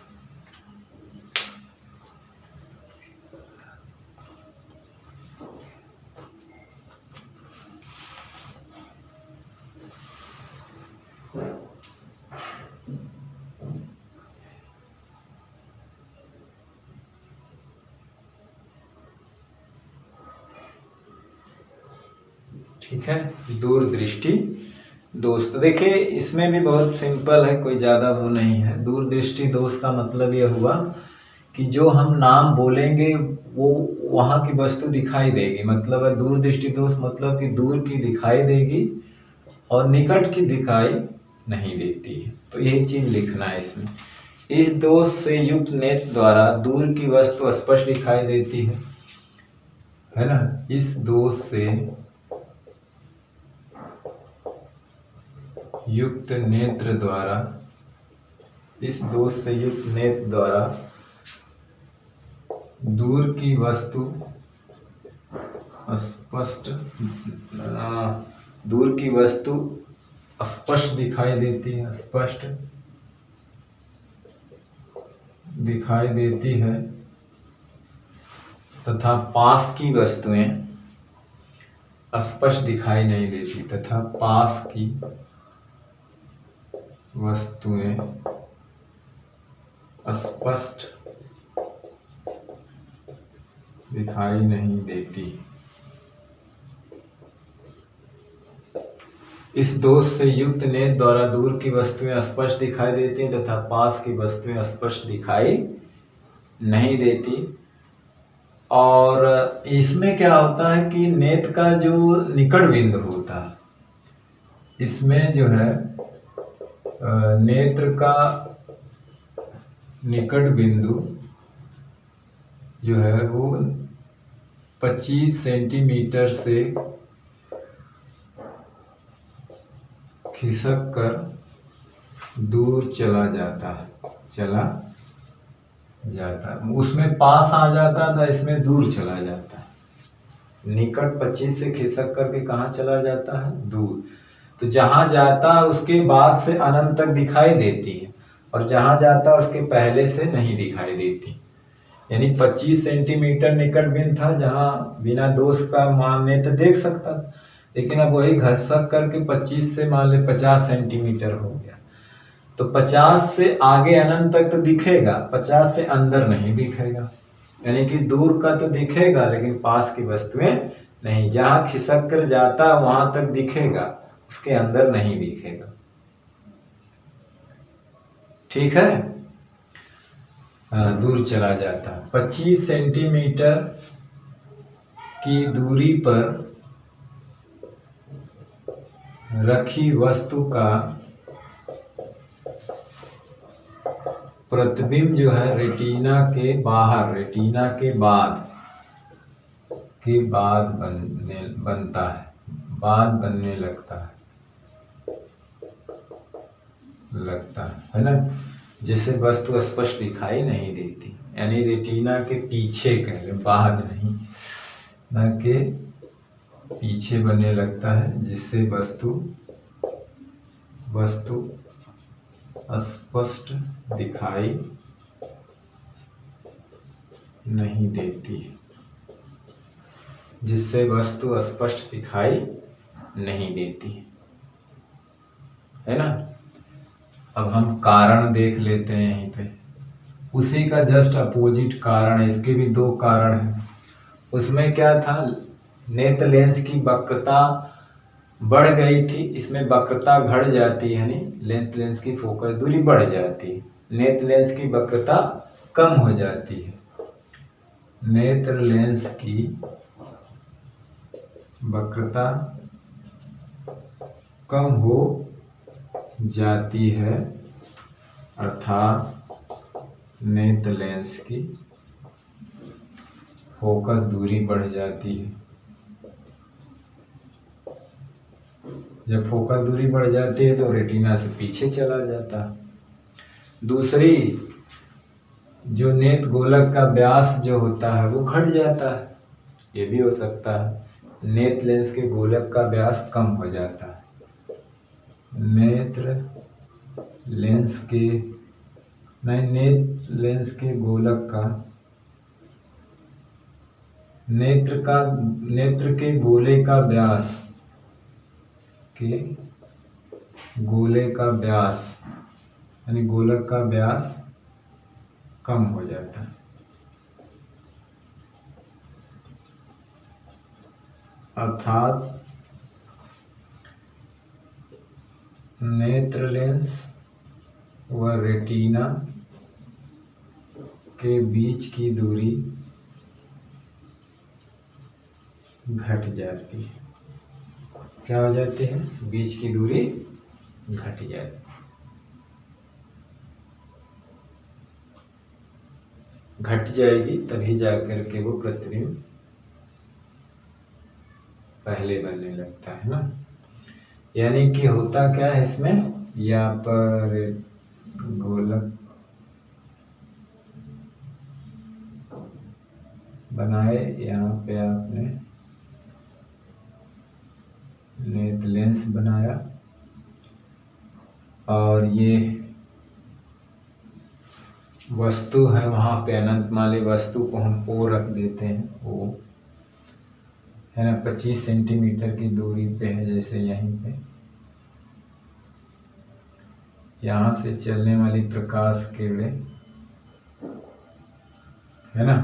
ठीक है, दूरदृष्टि दोष। तो देखिए इसमें भी बहुत सिंपल है, कोई ज़्यादा वो नहीं है। दूरदृष्टि दोष का मतलब यह हुआ कि जो हम नाम बोलेंगे वो वहाँ की वस्तु दिखाई देगी। मतलब है दूर दृष्टि दोष, मतलब कि दूर की दिखाई देगी और निकट की दिखाई नहीं देती है। तो यही चीज लिखना है इसमें। इस दोष से युक्त नेत्र द्वारा दूर की वस्तु स्पष्ट दिखाई देती है ना। इस दोष से युक्त नेत्र द्वारा, इस दोष से युक्त नेत्र द्वारा दूर की वस्तु स्पष्ट, दूर की वस्तु स्पष्ट दिखाई देती है, स्पष्ट दिखाई देती है तथा पास की वस्तुएं स्पष्ट दिखाई नहीं देती, तथा पास की वस्तुएं स्पष्ट दिखाई नहीं देती। इस दोष से युक्त नेत्र द्वारा दूर की वस्तुएं स्पष्ट दिखाई देती हैं तथा पास की वस्तुएं स्पष्ट दिखाई नहीं देती। और इसमें क्या होता है कि नेत्र का जो निकट बिंदु होता है, इसमें जो है नेत्र का निकट बिंदु जो है वो 25 सेंटीमीटर से खिसक कर दूर चला जाता है, उसमें पास आ जाता था, इसमें दूर चला जाता है। निकट 25 से खिसक करके कहाँ चला जाता है, दूर। तो जहां जाता है उसके बाद से अनंत तक दिखाई देती है, और जहां जाता है उसके पहले से नहीं दिखाई देती। यानी 25 सेंटीमीटर निकट बिंदु था जहां बिना दोष का मान नेत्र देख सकता था, लेकिन अब वही घसक करके 25 से मान ले 50 सेंटीमीटर हो गया। तो 50 से आगे अनंत तक तो दिखेगा, 50 से अंदर नहीं दिखेगा। यानी कि दूर का तो दिखेगा लेकिन पास की वस्तुएं नहीं। जहां खिसक कर जाता वहां तक दिखेगा, उसके अंदर नहीं दिखेगा। ठीक है, दूर चला जाता। 25 सेंटीमीटर की दूरी पर रखी वस्तु का प्रतिबिंब जो है रेटिना के बाहर, रेटिना के बाद बनता है, बाद बनने लगता है ना, जिससे वस्तु स्पष्ट दिखाई नहीं देती। यानी रेटिना के पीछे कह ले, बाद नहीं, ना के पीछे बनने लगता है, जिससे वस्तु स्पष्ट दिखाई नहीं देती, जिससे वस्तु स्पष्ट दिखाई नहीं देती है ना। अब हम कारण देख लेते हैं यहीं पे। उसी का जस्ट अपोजिट कारण है, इसके भी दो कारण हैं। उसमें क्या था, नेत्र लेंस की वक्रता बढ़ गई थी, इसमें वक्रता घट जाती है, यानी नेत्र लेंस की फोकस दूरी बढ़ जाती है, नेत्र लेंस की वक्रता कम हो जाती है। नेत्र लेंस की वक्रता कम हो जाती है, अर्थात नेत्र लेंस की फोकस दूरी बढ़ जाती है। जब फोकस दूरी बढ़ जाती है तो रेटिना से पीछे चला जाता है। दूसरी, जो नेत्र गोलक का व्यास जो होता है वो घट जाता है, ये भी हो सकता है। नेत्र लेंस के गोलक का व्यास कम हो जाता है। नेत्र लेंस के गोलक का, नेत्र के गोले का व्यास, यानी गोलक का व्यास कम हो जाता है। अर्थात नेत्र लेंस व रेटिना के बीच की दूरी घट जाती है। क्या हो जाती है? बीच की दूरी घट जाती है। घट जाएगी तभी जाकर के वो प्रतिबिंब पहले बनने लगता है ना। यानी कि होता क्या है इसमें, यहाँ पर गोलक बनाए, यहाँ पे आपने नेट लेंस बनाया और ये वस्तु है, वहाँ पे अनंतमाली वस्तु को हम ओ रख देते हैं, ओ है ना, 25 सेंटीमीटर की दूरी पे है। जैसे यहीं पे यहाँ से चलने वाली प्रकाश किरणें है ना,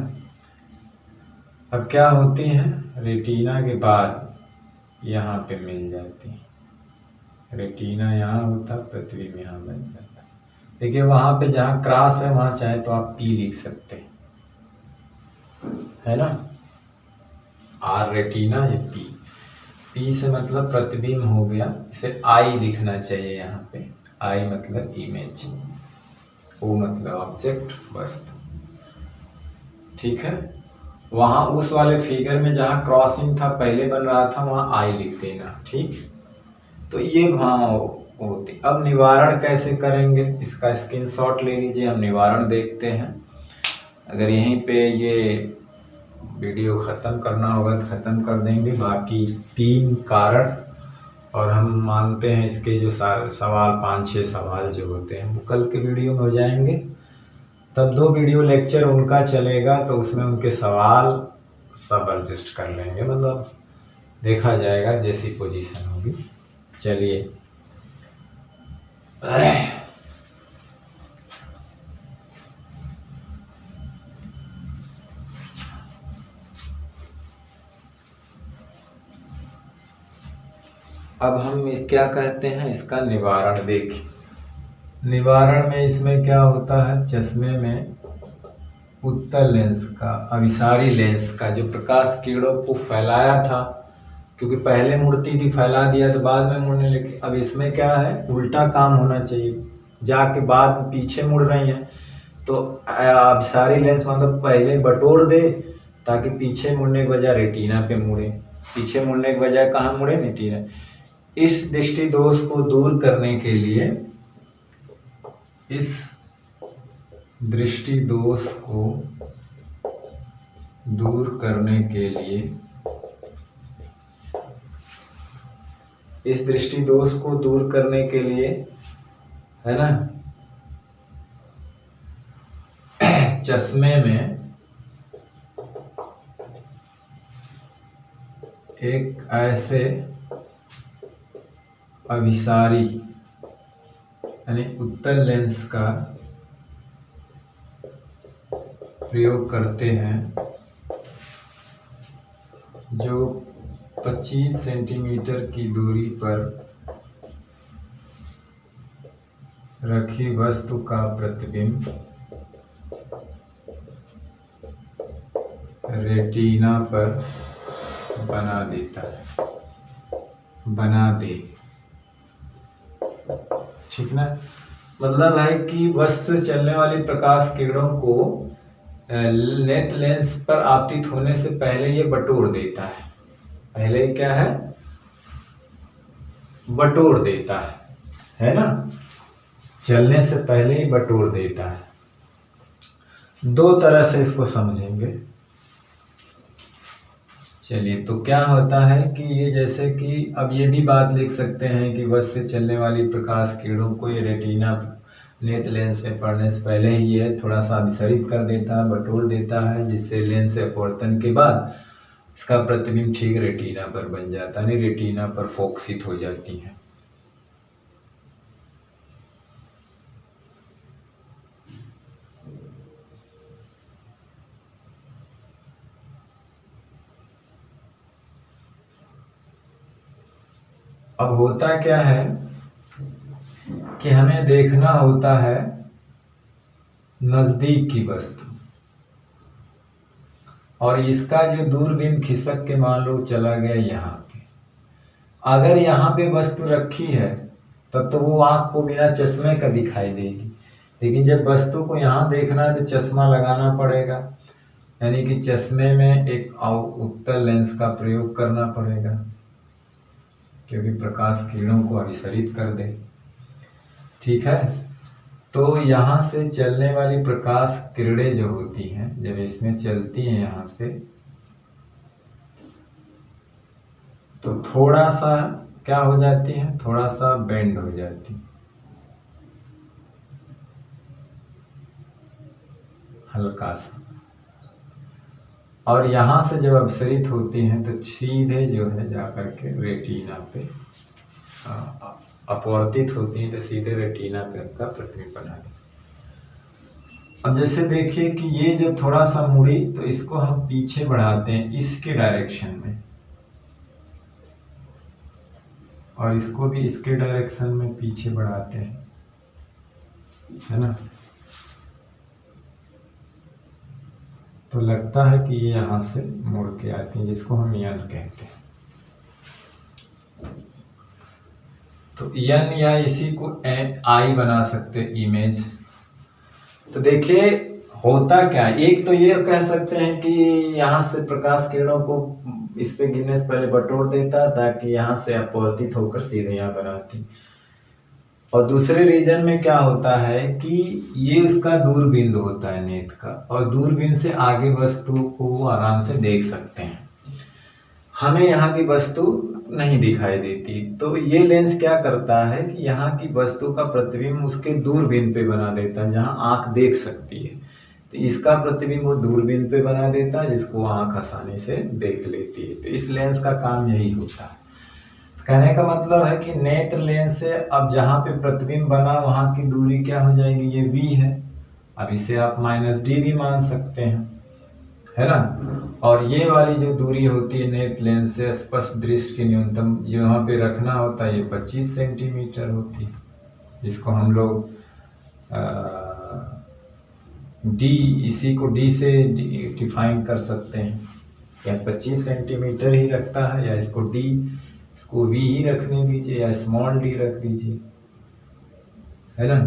अब क्या होती हैं, रेटिना के बाद यहाँ पे मिल जाती है। रेटिना यहाँ होता, प्रतिबिंब यहाँ बन जाता। देखिए वहाँ पे जहाँ क्रॉस है वहाँ चाहे तो आप पी लिख सकते हैं, है ना, आर रेटिना या पी। पी से मतलब प्रतिबिंब हो गया, इसे आई लिखना चाहिए यहाँ पे। आई मतलब इमेज, ओ मतलब ऑब्जेक्ट, वस्तु। ठीक है, वहाँ उस वाले फिगर में जहाँ क्रॉसिंग था पहले बन रहा था वहाँ आई लिख देना। ठीक, तो ये वहाँ होती। अब निवारण कैसे करेंगे, इसका स्क्रीनशॉट ले लीजिए, हम निवारण देखते हैं। अगर यहीं पे ये वीडियो ख़त्म करना होगा तो ख़त्म कर देंगे। बाकी 3 कारण और हम मानते हैं इसके जो सवाल 5-6 सवाल जो होते हैं वो कल के वीडियो में हो जाएंगे। तब 2 वीडियो लेक्चर उनका चलेगा तो उसमें उनके सवाल सब एडजस्ट कर लेंगे, मतलब देखा जाएगा जैसी पोजीशन होगी। चलिए अब हम क्या कहते हैं, इसका निवारण देखिए। निवारण में इसमें क्या होता है, चश्मे में उत्तल लेंस का, अभिसारी लेंस का जो प्रकाश किरणों को फैलाया था, क्योंकि पहले मुड़ती थी, फैला दिया तो बाद में मुड़ने लगी। अब इसमें क्या है, उल्टा काम होना चाहिए, जाके बाद में पीछे मुड़ रही हैं। तो अभिसारी लेंस मतलब पहले बटोर दे ताकि पीछे मुड़ने के बजाय रेटिना पे मुड़े, पीछे मुड़ने के बजाय कहाँ मुड़े, रेटिना। इस दृष्टि दोष को दूर करने के लिए, इस दृष्टि दोष को दूर करने के लिए, इस दृष्टि दोष को दूर करने के लिए, है ना, चश्मे में एक ऐसे अभिसारी यानी उत्तल लेंस का प्रयोग करते हैं जो 25 सेंटीमीटर की दूरी पर रखी वस्तु का प्रतिबिंब रेटिना पर बना देता है, बना दे। ठीक ना, मतलब है कि वस्तु से चलने वाली प्रकाश किरणों को नेत्र लेंस पर आपतित होने से पहले ये बटोर देता है। पहले क्या है, बटोर देता है ना, चलने से पहले ही बटोर देता है। 2 तरह से इसको समझेंगे। चलिए, तो क्या होता है कि ये जैसे कि अब ये भी बात लिख सकते हैं कि वस्तु से चलने वाली प्रकाश किरणों को ये रेटिना नेत्र लेंस में पड़ने से पहले ही ये थोड़ा सा अभिसरित कर देता है, बटोर देता है, जिससे लेंस से अपवर्तन के बाद इसका प्रतिबिंब ठीक रेटिना पर बन जाता है, रेटिना पर फोकसित हो जाती है। अब होता क्या है कि हमें देखना होता है नजदीक की वस्तु, और इसका जो दूरबीन खिसक के मान लो चला गया यहाँ पे। अगर यहाँ पे वस्तु रखी है तब तो वो आँख को बिना चश्मे का दिखाई देगी, लेकिन जब वस्तु को यहाँ देखना है तो चश्मा लगाना पड़ेगा, यानी कि चश्मे में एक उत्तल लेंस का प्रयोग करना पड़ेगा, क्योंकि प्रकाश किरणों को अभिसरित कर दे। ठीक है, तो यहाँ से चलने वाली प्रकाश किरणें जो होती हैं, जब इसमें चलती हैं यहाँ से, तो थोड़ा सा क्या हो जाती है, थोड़ा सा बेंड हो जाती है, हल्का सा। और यहाँ से जब अपसरित होती हैं तो सीधे जो है जाकर के रेटिना पे अपवर्तित होती हैं, तो सीधे रेटिना पे उनका प्रतिबिंब बना देती। अब जैसे देखिए कि ये जब थोड़ा सा मुड़ी तो इसको हम पीछे बढ़ाते हैं इसके डायरेक्शन में, और इसको भी इसके डायरेक्शन में पीछे बढ़ाते हैं, है ना। तो लगता है कि ये यहाँ से मुड़ के आती है, जिसको हम यन कहते हैं। तो यन या इसी को आई बना सकते इमेज। तो देखिए होता क्या है, एक तो ये कह सकते हैं कि यहाँ से प्रकाश किरणों को इस पे गिरने से पहले बटोर देता, ताकि यहाँ से अपवर्तित होकर सीधे यहाँ बनाती। और दूसरे रीजन में क्या होता है कि ये उसका दूरबीन होता है नेत्र का, और दूरबीन से आगे वस्तु को आराम से देख सकते हैं। हमें यहाँ की वस्तु नहीं दिखाई देती, तो ये लेंस क्या करता है कि यहाँ की वस्तु का प्रतिबिंब उसके दूरबीन पे बना देता है, जहाँ आँख देख सकती है। तो इसका प्रतिबिंब वो दूरबीन पे बना देता है, जिसको आँख आसानी से देख लेती है। तो इस लेंस का काम यही होता है। कहने का मतलब है कि नेत्र लेंस से अब जहाँ पे प्रतिबिंब बना वहाँ की दूरी क्या हो जाएगी, ये v है। अब इसे आप -d भी मान सकते हैं, है ना। और ये वाली जो दूरी होती है नेत्र लेंस से स्पष्ट दृष्टि की न्यूनतम जो यहाँ पे रखना होता है, ये 25 सेंटीमीटर होती है, जिसको हम लोग d, इसी को d से डिफाइन कर सकते हैं। या 25 सेंटीमीटर ही रखता है, या इसको v ही रखने दीजिए, या स्मॉल d रख दीजिए, है ना।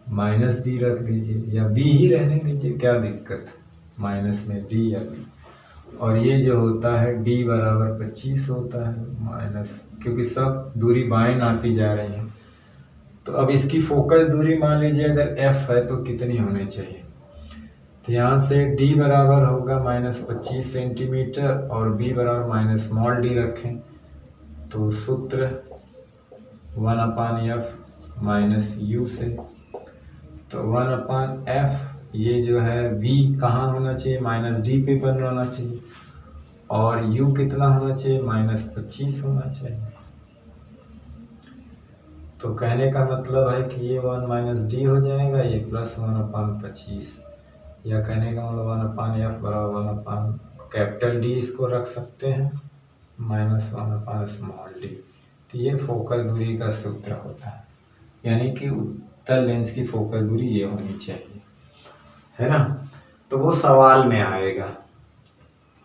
-d रख दीजिए, या v ही रहने दीजिए, क्या दिक्कत है, माइनस में d या v। और ये जो होता है d बराबर 25 होता है माइनस, क्योंकि सब दूरी बाएं नापी जा रही है। तो अब इसकी फोकस दूरी मान लीजिए अगर f है तो कितनी होनी चाहिए, तो यहाँ से d बराबर होगा -25 सेंटीमीटर और b बराबर -d रखें, तो सूत्र 1/f - u से, तो 1/f ये जो है v कहाँ होना चाहिए, -d पे बन होना चाहिए, और u कितना होना चाहिए, -25 होना चाहिए। तो कहने का मतलब है कि ये 1 - d हो जाएगा, ये +1/25, या कहने का मतलब 1/f बराबर 1/D इसको रख सकते हैं, -1/d। तो ये फोकल दूरी का सूत्र होता है, यानी कि उत्तल लेंस की फोकल दूरी ये होनी चाहिए, है ना। तो वो सवाल में आएगा,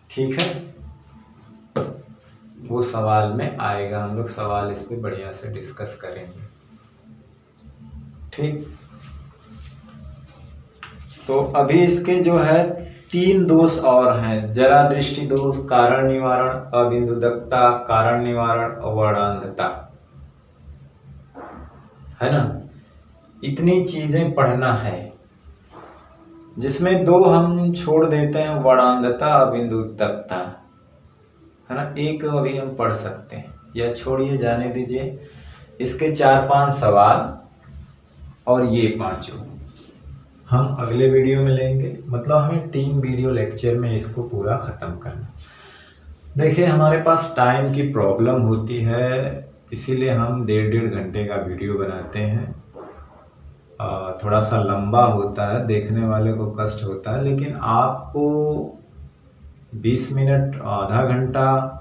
ठीक है, वो सवाल में आएगा, हम लोग सवाल इस पे बढ़िया से डिस्कस करेंगे, ठीक। तो अभी इसके जो है 3 दोष और हैं, जरा दृष्टि दोष, कारण निवारण, अबिंदुदकता, कारण निवारण और वर्णांधता, है ना। इतनी चीजें पढ़ना है, जिसमें 2 हम छोड़ देते हैं, वर्णांधता, अबिंदुदकता, है ना। एक अभी हम पढ़ सकते हैं, या छोड़िए जाने दीजिए। इसके 4-5 सवाल और ये 5 हम अगले वीडियो में लेंगे, मतलब हमें 3 वीडियो लेक्चर में इसको पूरा ख़त्म करना। देखिए हमारे पास टाइम की प्रॉब्लम होती है, इसीलिए हम 1.5 घंटे का वीडियो बनाते हैं। थोड़ा सा लंबा होता है, देखने वाले को कष्ट होता है, लेकिन आपको 20 मिनट, आधा घंटा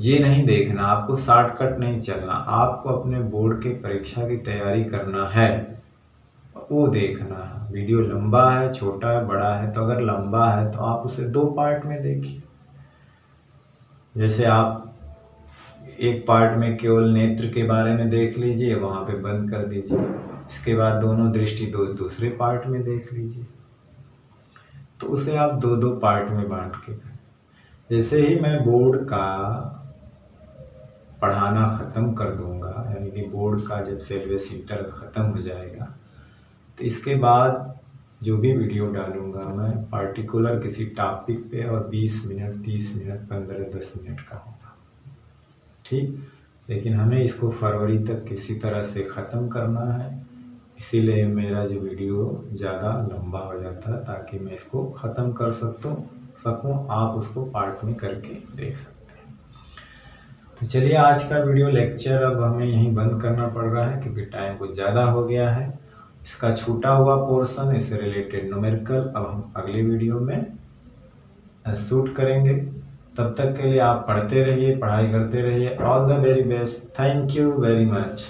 ये नहीं देखना, आपको शॉर्टकट नहीं चलना, आपको अपने बोर्ड के परीक्षा की तैयारी करना है। वो देखना है। वीडियो लंबा है, छोटा है, बड़ा है, तो अगर लंबा है तो आप उसे 2 पार्ट में देखिए। जैसे आप एक पार्ट में केवल नेत्र के बारे में देख लीजिए, वहाँ पे बंद कर दीजिए। इसके बाद दोनों दृष्टि दूसरे पार्ट में देख लीजिए। तो उसे आप 2-2 पार्ट में बांट के करें। जैसे ही मैं बोर्ड का पढ़ाना ख़त्म कर दूंगा, यानी कि बोर्ड का जब सिलेबस इंटर ख़त्म हो जाएगा, तो इसके बाद जो भी वीडियो डालूंगा मैं पार्टिकुलर किसी टॉपिक पे, और 20 मिनट, 30 मिनट, 15-10 मिनट का होगा, ठीक। लेकिन हमें इसको फरवरी तक किसी तरह से ख़त्म करना है, इसीलिए मेरा जो वीडियो ज़्यादा लंबा हो जाता है, ताकि मैं इसको ख़त्म कर सकूँ, आप उसको पार्ट में करके देख सकते हैं। तो चलिए, आज का वीडियो लेक्चर अब हमें यहीं बंद करना पड़ रहा है, क्योंकि टाइम कुछ ज़्यादा हो गया है। इसका छूटा हुआ पोर्शन, इससे रिलेटेड न्यूमेरिकल, अब हम अगले वीडियो में शूट करेंगे। तब तक के लिए आप पढ़ते रहिए, पढ़ाई करते रहिए। All the very best. Thank you very much.